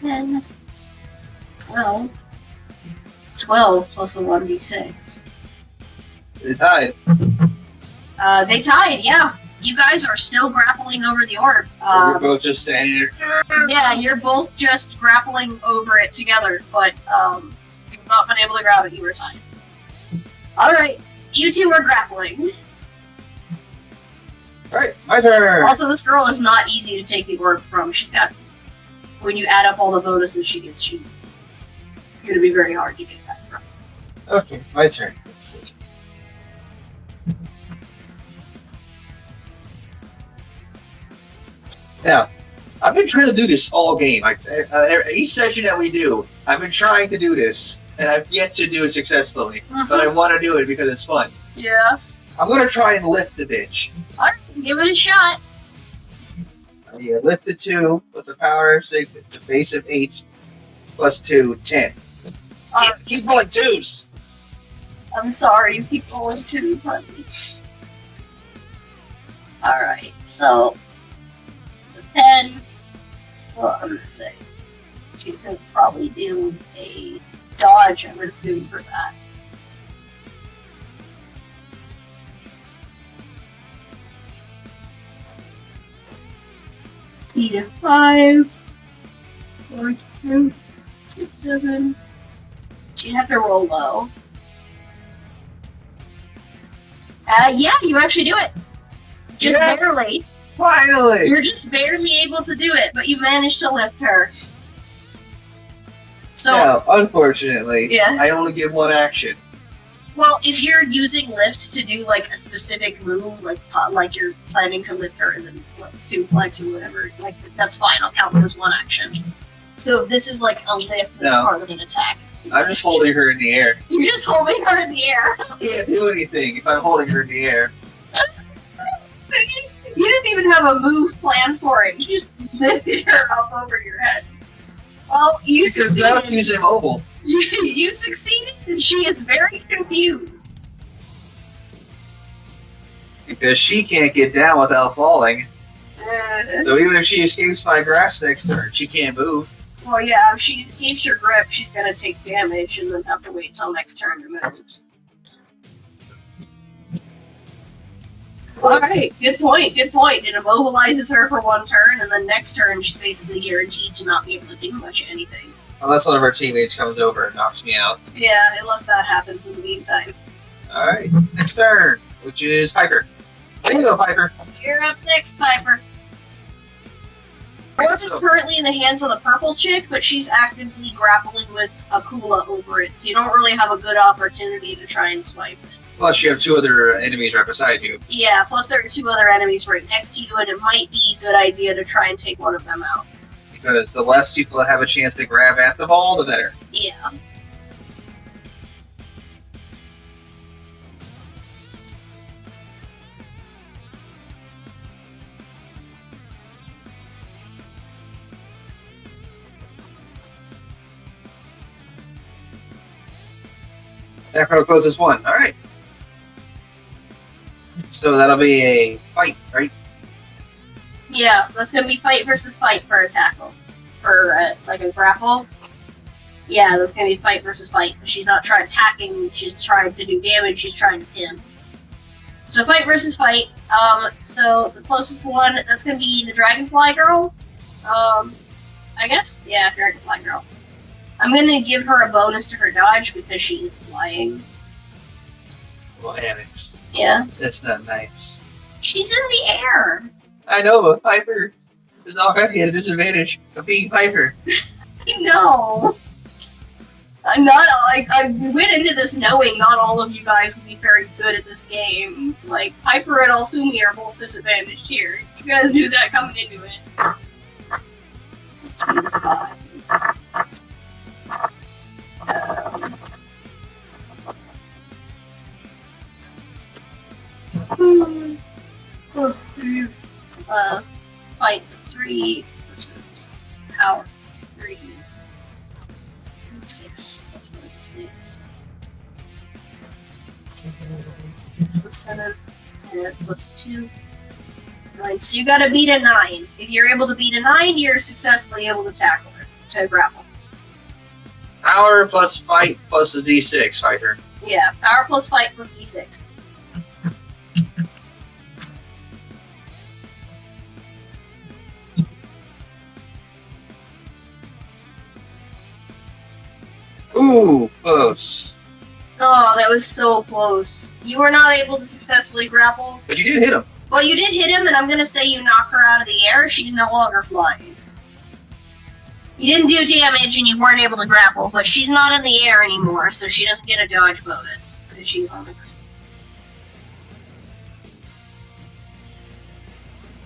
S1: 10. 12. 12 plus a 1d6.
S5: They tied.
S1: They tied, yeah. You guys are still grappling over the orb.
S5: So we're both just standing there.
S1: Yeah, you're both just grappling over it together, but you've not been able to grab it. You were tied. Alright, you two are grappling.
S5: Alright, my turn!
S1: Also, this girl is not easy to take the orb from. She's got... When you add up all the bonuses she gets, she's going to be very hard to get that from.
S5: Okay, my turn. Let's see. Now, I've been trying to do this all game. Each session that we do, I've been trying to do this, and I've yet to do it successfully. But I want to do it because it's fun.
S1: Yes.
S5: I'm going to try and lift the bitch.
S1: Alright, give it a shot.
S5: Yeah, lift the 2, what's a power of 6, it's a base of 8, plus 2, 10. Keep rolling 2s!
S1: I'm sorry, you keep rolling 2s, honey. Alright, so 10. So I'm gonna say she's gonna probably do a dodge, I would assume, for that. Speed of 5. 4, 2, 6, 7. She'd have to roll low. Yeah, you actually do it. Just barely.
S5: Finally!
S1: You're just barely able to do it, but you managed to lift her. So,
S5: now, unfortunately,
S1: Yeah.
S5: I only get one action.
S1: well, if you're using lift to do like a specific move, like you're planning to lift her and then like, suplex or whatever, like that's fine. I'll count it as one action. So this is like a lift that's
S5: No.
S1: part of an attack.
S5: I'm just holding her in the air.
S1: You're just holding her in the air.
S5: I can't do anything if I'm holding her in the air.
S1: You didn't even have a move planned for it. You just lifted her up over your head. Well, you
S5: Because now
S1: succeeded.
S5: she's immobile.
S1: You succeeded, and she is very confused.
S5: Because she can't get down without falling.
S1: Uh,
S5: So even if she escapes my grass next turn, she can't move.
S1: well, yeah, if she escapes your grip, she's gonna take damage and then have to wait till next turn to move. Alright, good point, good point. It immobilizes her for one turn, and then next turn she's basically guaranteed to not be able to do much of anything.
S5: Unless one of our teammates comes over and knocks me out.
S1: Yeah, unless that happens in the meantime.
S5: Alright, next turn, which is Piper. There you go, Piper.
S1: You're up next, Piper. Horse is currently in the hands of the purple chick, but she's actively grappling with Akula over it, so you don't really have a good opportunity to try and swipe it.
S5: Plus, you have two other enemies right beside you.
S1: Yeah, plus there are two other enemies right next to you, and it might be a good idea to try and take one of them out.
S5: Because the less people that have a chance to grab at the ball, the better.
S1: Yeah.
S5: Attack roll closes one. Alright. So that'll be a fight, right?
S1: Yeah, that's gonna be fight versus fight for a tackle. For, like a grapple. Yeah, that's gonna be fight versus fight. She's not trying attacking, she's trying to do damage, she's trying to pin. So fight versus fight. So the closest one, that's gonna be the Dragonfly Girl. I guess? Yeah, Dragonfly Girl. I'm gonna give her a bonus to her dodge because she is flying.
S5: Well, Annex.
S1: Yeah.
S5: That's not nice.
S1: She's in the air.
S5: I know, but Piper is already at a disadvantage of being Piper.
S1: No. I'm not like I went into this knowing not all of you guys would be very good at this game. Like Piper and Alsumi are both disadvantaged here. You guys knew that coming into it. Let's see the 5. Fight 3 versus power 3. 6 plus 6. 7 and plus 2. 9. So you gotta beat a 9. If you're able to beat a 9, you're successfully able to tackle her, to grapple.
S5: Power plus fight plus a d6, Piper.
S1: Yeah, power plus fight plus d6.
S5: Ooh, close.
S1: Oh, that was so close. You were not able to successfully grapple.
S5: But you did hit him.
S1: Well, you did hit him, and I'm gonna say you knock her out of the air. She's no longer flying. You didn't do damage, and you weren't able to grapple, but she's not in the air anymore, so she doesn't get a dodge bonus because she's on the ground.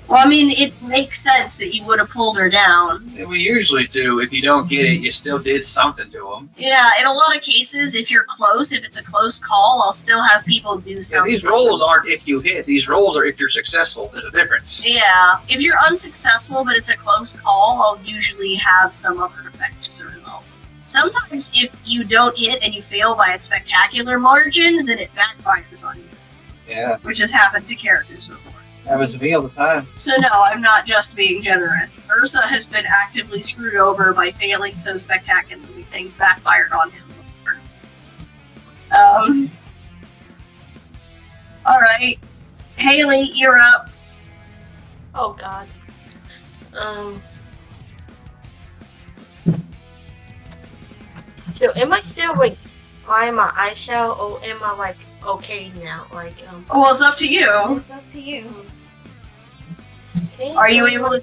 S1: Well, I mean, it makes sense that you would have pulled her down.
S5: And we usually do. If you don't get it, you still did something to him.
S1: Yeah, in a lot of cases, if you're close, if it's a close call, I'll still have people do
S5: Yeah,
S1: something.
S5: these rolls aren't if you hit. These rolls are if you're successful. There's a difference.
S1: Yeah, if you're unsuccessful but it's a close call, I'll usually have some other effect as a result. Sometimes if you don't hit and you fail by a spectacular margin, then it backfires on you,
S5: Yeah,
S1: which has happened to characters before.
S5: happens to me all the time.
S1: So no, I'm not just being generous. Ursa has been actively screwed over by failing so spectacularly things backfired on him before. Alright. Haley, you're up.
S6: Oh god. So am I still like flying my ice out, or am I like okay now? Like
S1: Well, it's up to you.
S2: It's up to you.
S6: okay,
S1: Are you able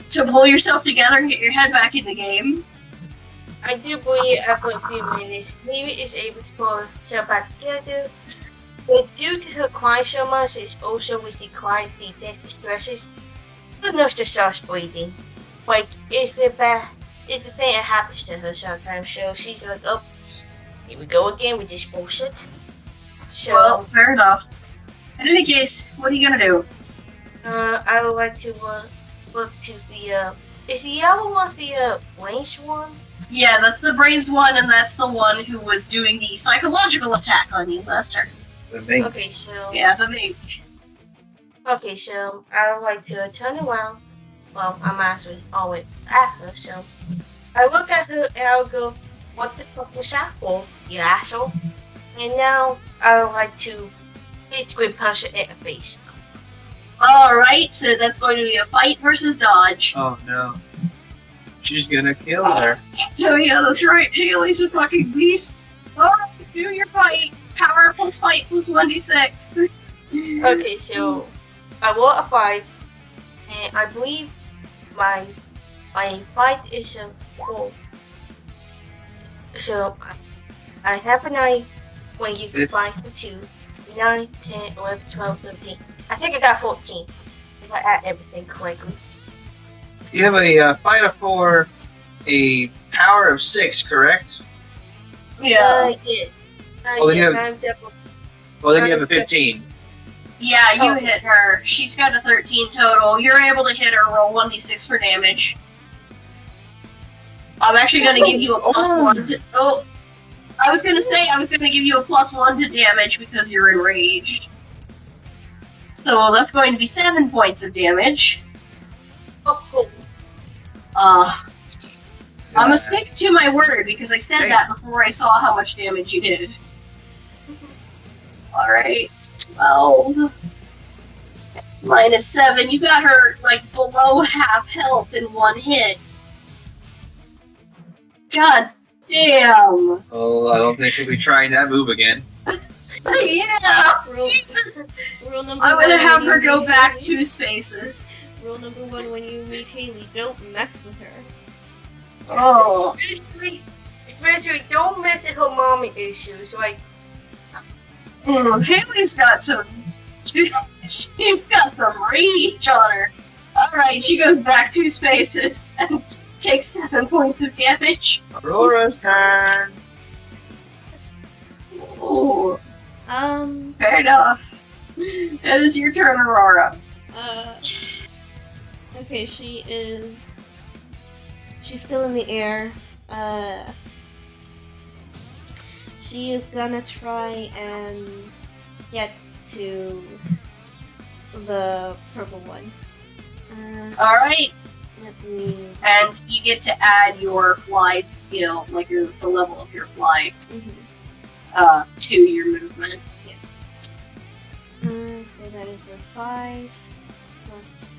S1: to pull yourself together and get your head back in the game?
S6: I do believe after a few minutes, maybe is able to pull herself back together. But due to her crying so much, it's also with the crying the death distresses. But no, she starts bleeding. Like it's the thing that happens to her sometimes. So she's like, oh, here we go again with this bullshit. So
S1: Well, fair enough. In any case, what are you gonna do?
S6: I would like to look to the is the yellow one the range one?
S1: Yeah, that's the brains one, and that's the one who was doing the psychological attack on you last turn.
S5: The main
S6: Okay, so
S1: Yeah, the mage.
S6: Okay, so I would like to turn around. Well, I'm actually always at her, so I look at her and I'll go, "What the fuck was that for, you asshole?" And now I would like to basically punch her in the face.
S1: Alright, so that's going to be a fight versus dodge.
S5: Oh no. She's gonna kill her.
S1: Oh yeah, that's right. Haley's a fucking beast. Alright, do your fight. Power plus fight plus 1d6.
S6: Okay, so I roll a 5, and I believe my fight is a 4. So I have a 9 when you combine the 2. 9, 10, 11, 12, 13. I think I got 14 if I add everything correctly.
S5: You have a fight of 4, a power of 6, correct?
S1: Yeah.
S6: Yeah.
S5: Oh, then you have-
S6: I'm double.
S5: Well, then you have a 15.
S1: Yeah, you
S6: Oh.
S1: hit her. She's got a 13 total. You're able to hit her. Roll 1d6 for damage. I'm actually going to give you a plus 1 to... Oh, I was going to say I was going to give you a plus 1 to damage because you're enraged. So that's going to be 7 points of damage.
S6: Oh,
S1: I'm gonna stick to my word because I said that before I saw how much damage you did. Alright, 12. Minus 7. You got her, like, below half health in one hit. God damn!
S5: Oh, I don't think she'll be trying that move again.
S1: Yeah!
S2: Rule,
S1: Jesus!
S2: rule number
S1: I'm
S2: one,
S1: gonna have
S2: when
S1: her
S2: you
S1: go
S2: meet
S1: back
S2: Haley-
S1: 2 spaces.
S2: Rule number 1, when you meet Haley, don't mess with her.
S1: Oh.
S6: especially don't mess with her mommy issues. Like,
S1: Haley's got some... She's got some rage on her. Alright, she goes back 2 spaces and takes 7 points of damage.
S5: Aurora's turn.
S1: Ooh, fair enough. That is your turn, Aurora.
S2: Okay, she's still in the air. She is gonna try and get to the purple one.
S1: Alright,
S2: Let me.
S1: and you get to add your fly skill, like the level of your fly, to your movement.
S2: Yes. So that is a 5 plus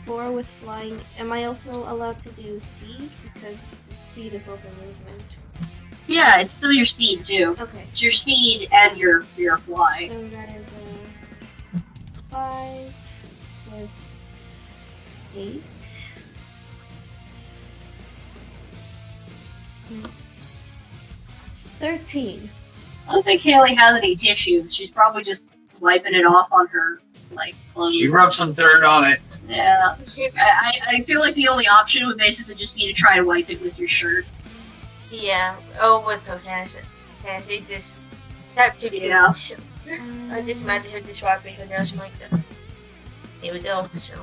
S2: 4 with flying. Am I also allowed to do speed? Because speed is also movement.
S1: Yeah, it's still your speed too.
S2: Okay.
S1: It's your speed and your fly.
S2: So that is a 5 plus 8. 13.
S1: I don't think Haley has any tissues. She's probably just wiping it off on her, like, clothes.
S5: She rubs some dirt on it.
S1: Yeah. I feel like the only option would basically just be to try to wipe it with your shirt.
S6: yeah, with her hands, it just that too.
S1: Yeah.
S6: So, I just imagine her just wiping her nose like that. There we go. So,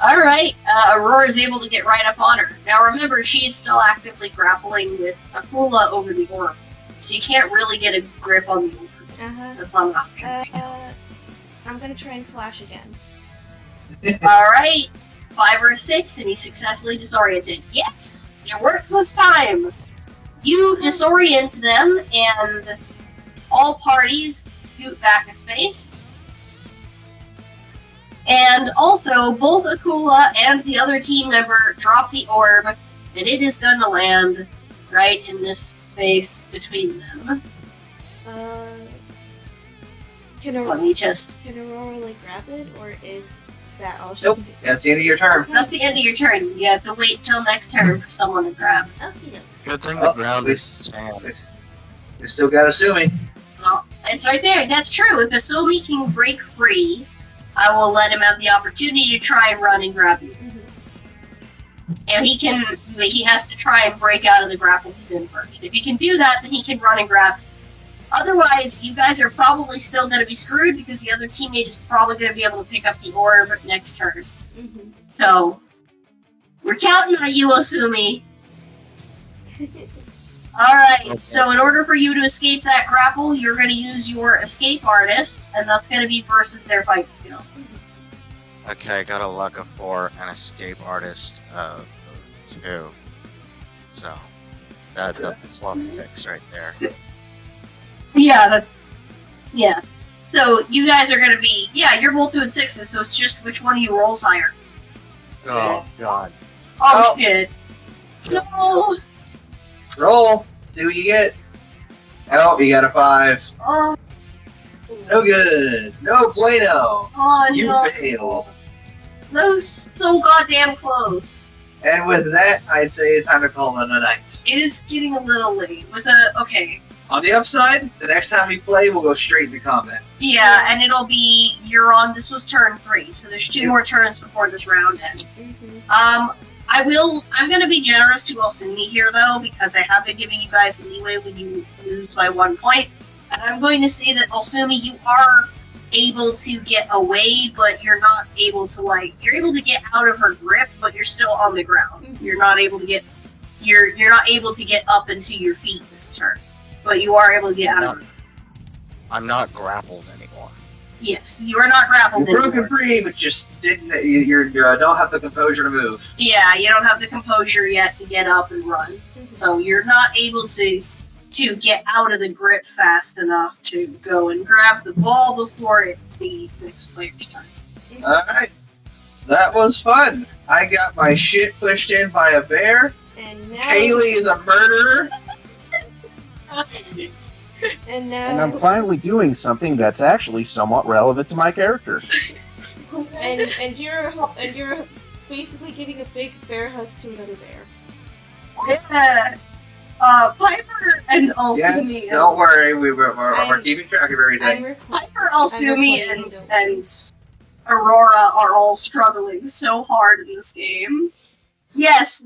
S1: Alright, Aurora's able to get right up on her. Now remember, she's still actively grappling with Akula over the orb. So you can't really get a grip on the orb. That's not an option right now.
S2: I'm gonna try and flash again.
S1: Alright, 5 or a 6, and he's successfully disoriented. Yes! It worked this time! You disorient them, and all parties scoot back a space. And also, both Akula and the other team member drop the orb, and it is going to land right in this space between them.
S2: Can
S1: Let
S2: Aurora,
S1: me just...
S2: can Aurora like grab it, or is that all she
S5: Nope.
S2: can do?
S5: That's the end of your turn.
S1: That's the end of your turn. You have to wait till next turn for someone to grab.
S2: Okay.
S4: Good thing
S5: Oh,
S4: the ground
S5: this-
S4: is sand.
S5: We still got Asumi.
S1: Well, it's right there. That's true. If Asumi can break free, I will let him have the opportunity to try and run and grab you. And he has to try and break out of the grapple he's in first. If he can do that, then he can run and grab. Otherwise, you guys are probably still going to be screwed because the other teammate is probably going to be able to pick up the orb next turn. So, we're counting on you, Asumi. Alright,
S4: Okay.
S1: so in order for you to escape that grapple, you're going to use your escape artist, and that's going to be versus their fight skill.
S4: Okay, I got a luck of 4 and escape artist of 2. So that's a plus 6 right there.
S1: Yeah, yeah. So you guys are going to be, you're both doing 6s, so it's just which one of you rolls higher.
S4: Oh god.
S1: Oh,
S5: Oh.
S1: shit. No!
S5: Roll. See what you get. Oh, you got a 5.
S1: Oh,
S5: No good. No bueno.
S1: oh
S5: You
S1: no.
S5: fail.
S1: That was so goddamn close.
S5: And with that, I'd say it's time to call it a night.
S1: It is getting a little late. Okay.
S5: On the upside, the next time we play, we'll go straight into combat.
S1: Yeah, and it'll be, this was turn 3, so there's 2 more turns before this round ends. I'm gonna be generous to Elsumi here though, because I have been giving you guys leeway when you lose by 1 point. And I'm going to say that Elsumi, you are able to get away, but you're not able to you're able to get out of her grip, but you're still on the ground. You're not able to get you're not able to get up into your feet this turn. But you are able to get out of her.
S4: I'm not grappled anymore.
S1: Yes, you are not grappled
S5: You're
S1: anymore.
S5: broken free, but just didn't. You don't have the composure to move.
S1: Yeah, you don't have the composure yet to get up and run. So you're not able to get out of the grip fast enough to go and grab the ball before the next player's turn.
S5: All right, that was fun. I got my shit pushed in by a bear.
S2: And now,
S5: Haley is a murderer.
S2: and now,
S3: And I'm finally doing something that's actually somewhat relevant to my character.
S2: and you're basically giving a big bear hug to another bear.
S1: Yeah. Piper and
S5: Yes,
S1: Elsumi.
S5: don't worry. We're
S2: I'm-
S5: keeping track of everything.
S1: Piper, Elsumi,
S2: I'm recording,
S1: and Aurora are all struggling so hard in this game. Yes,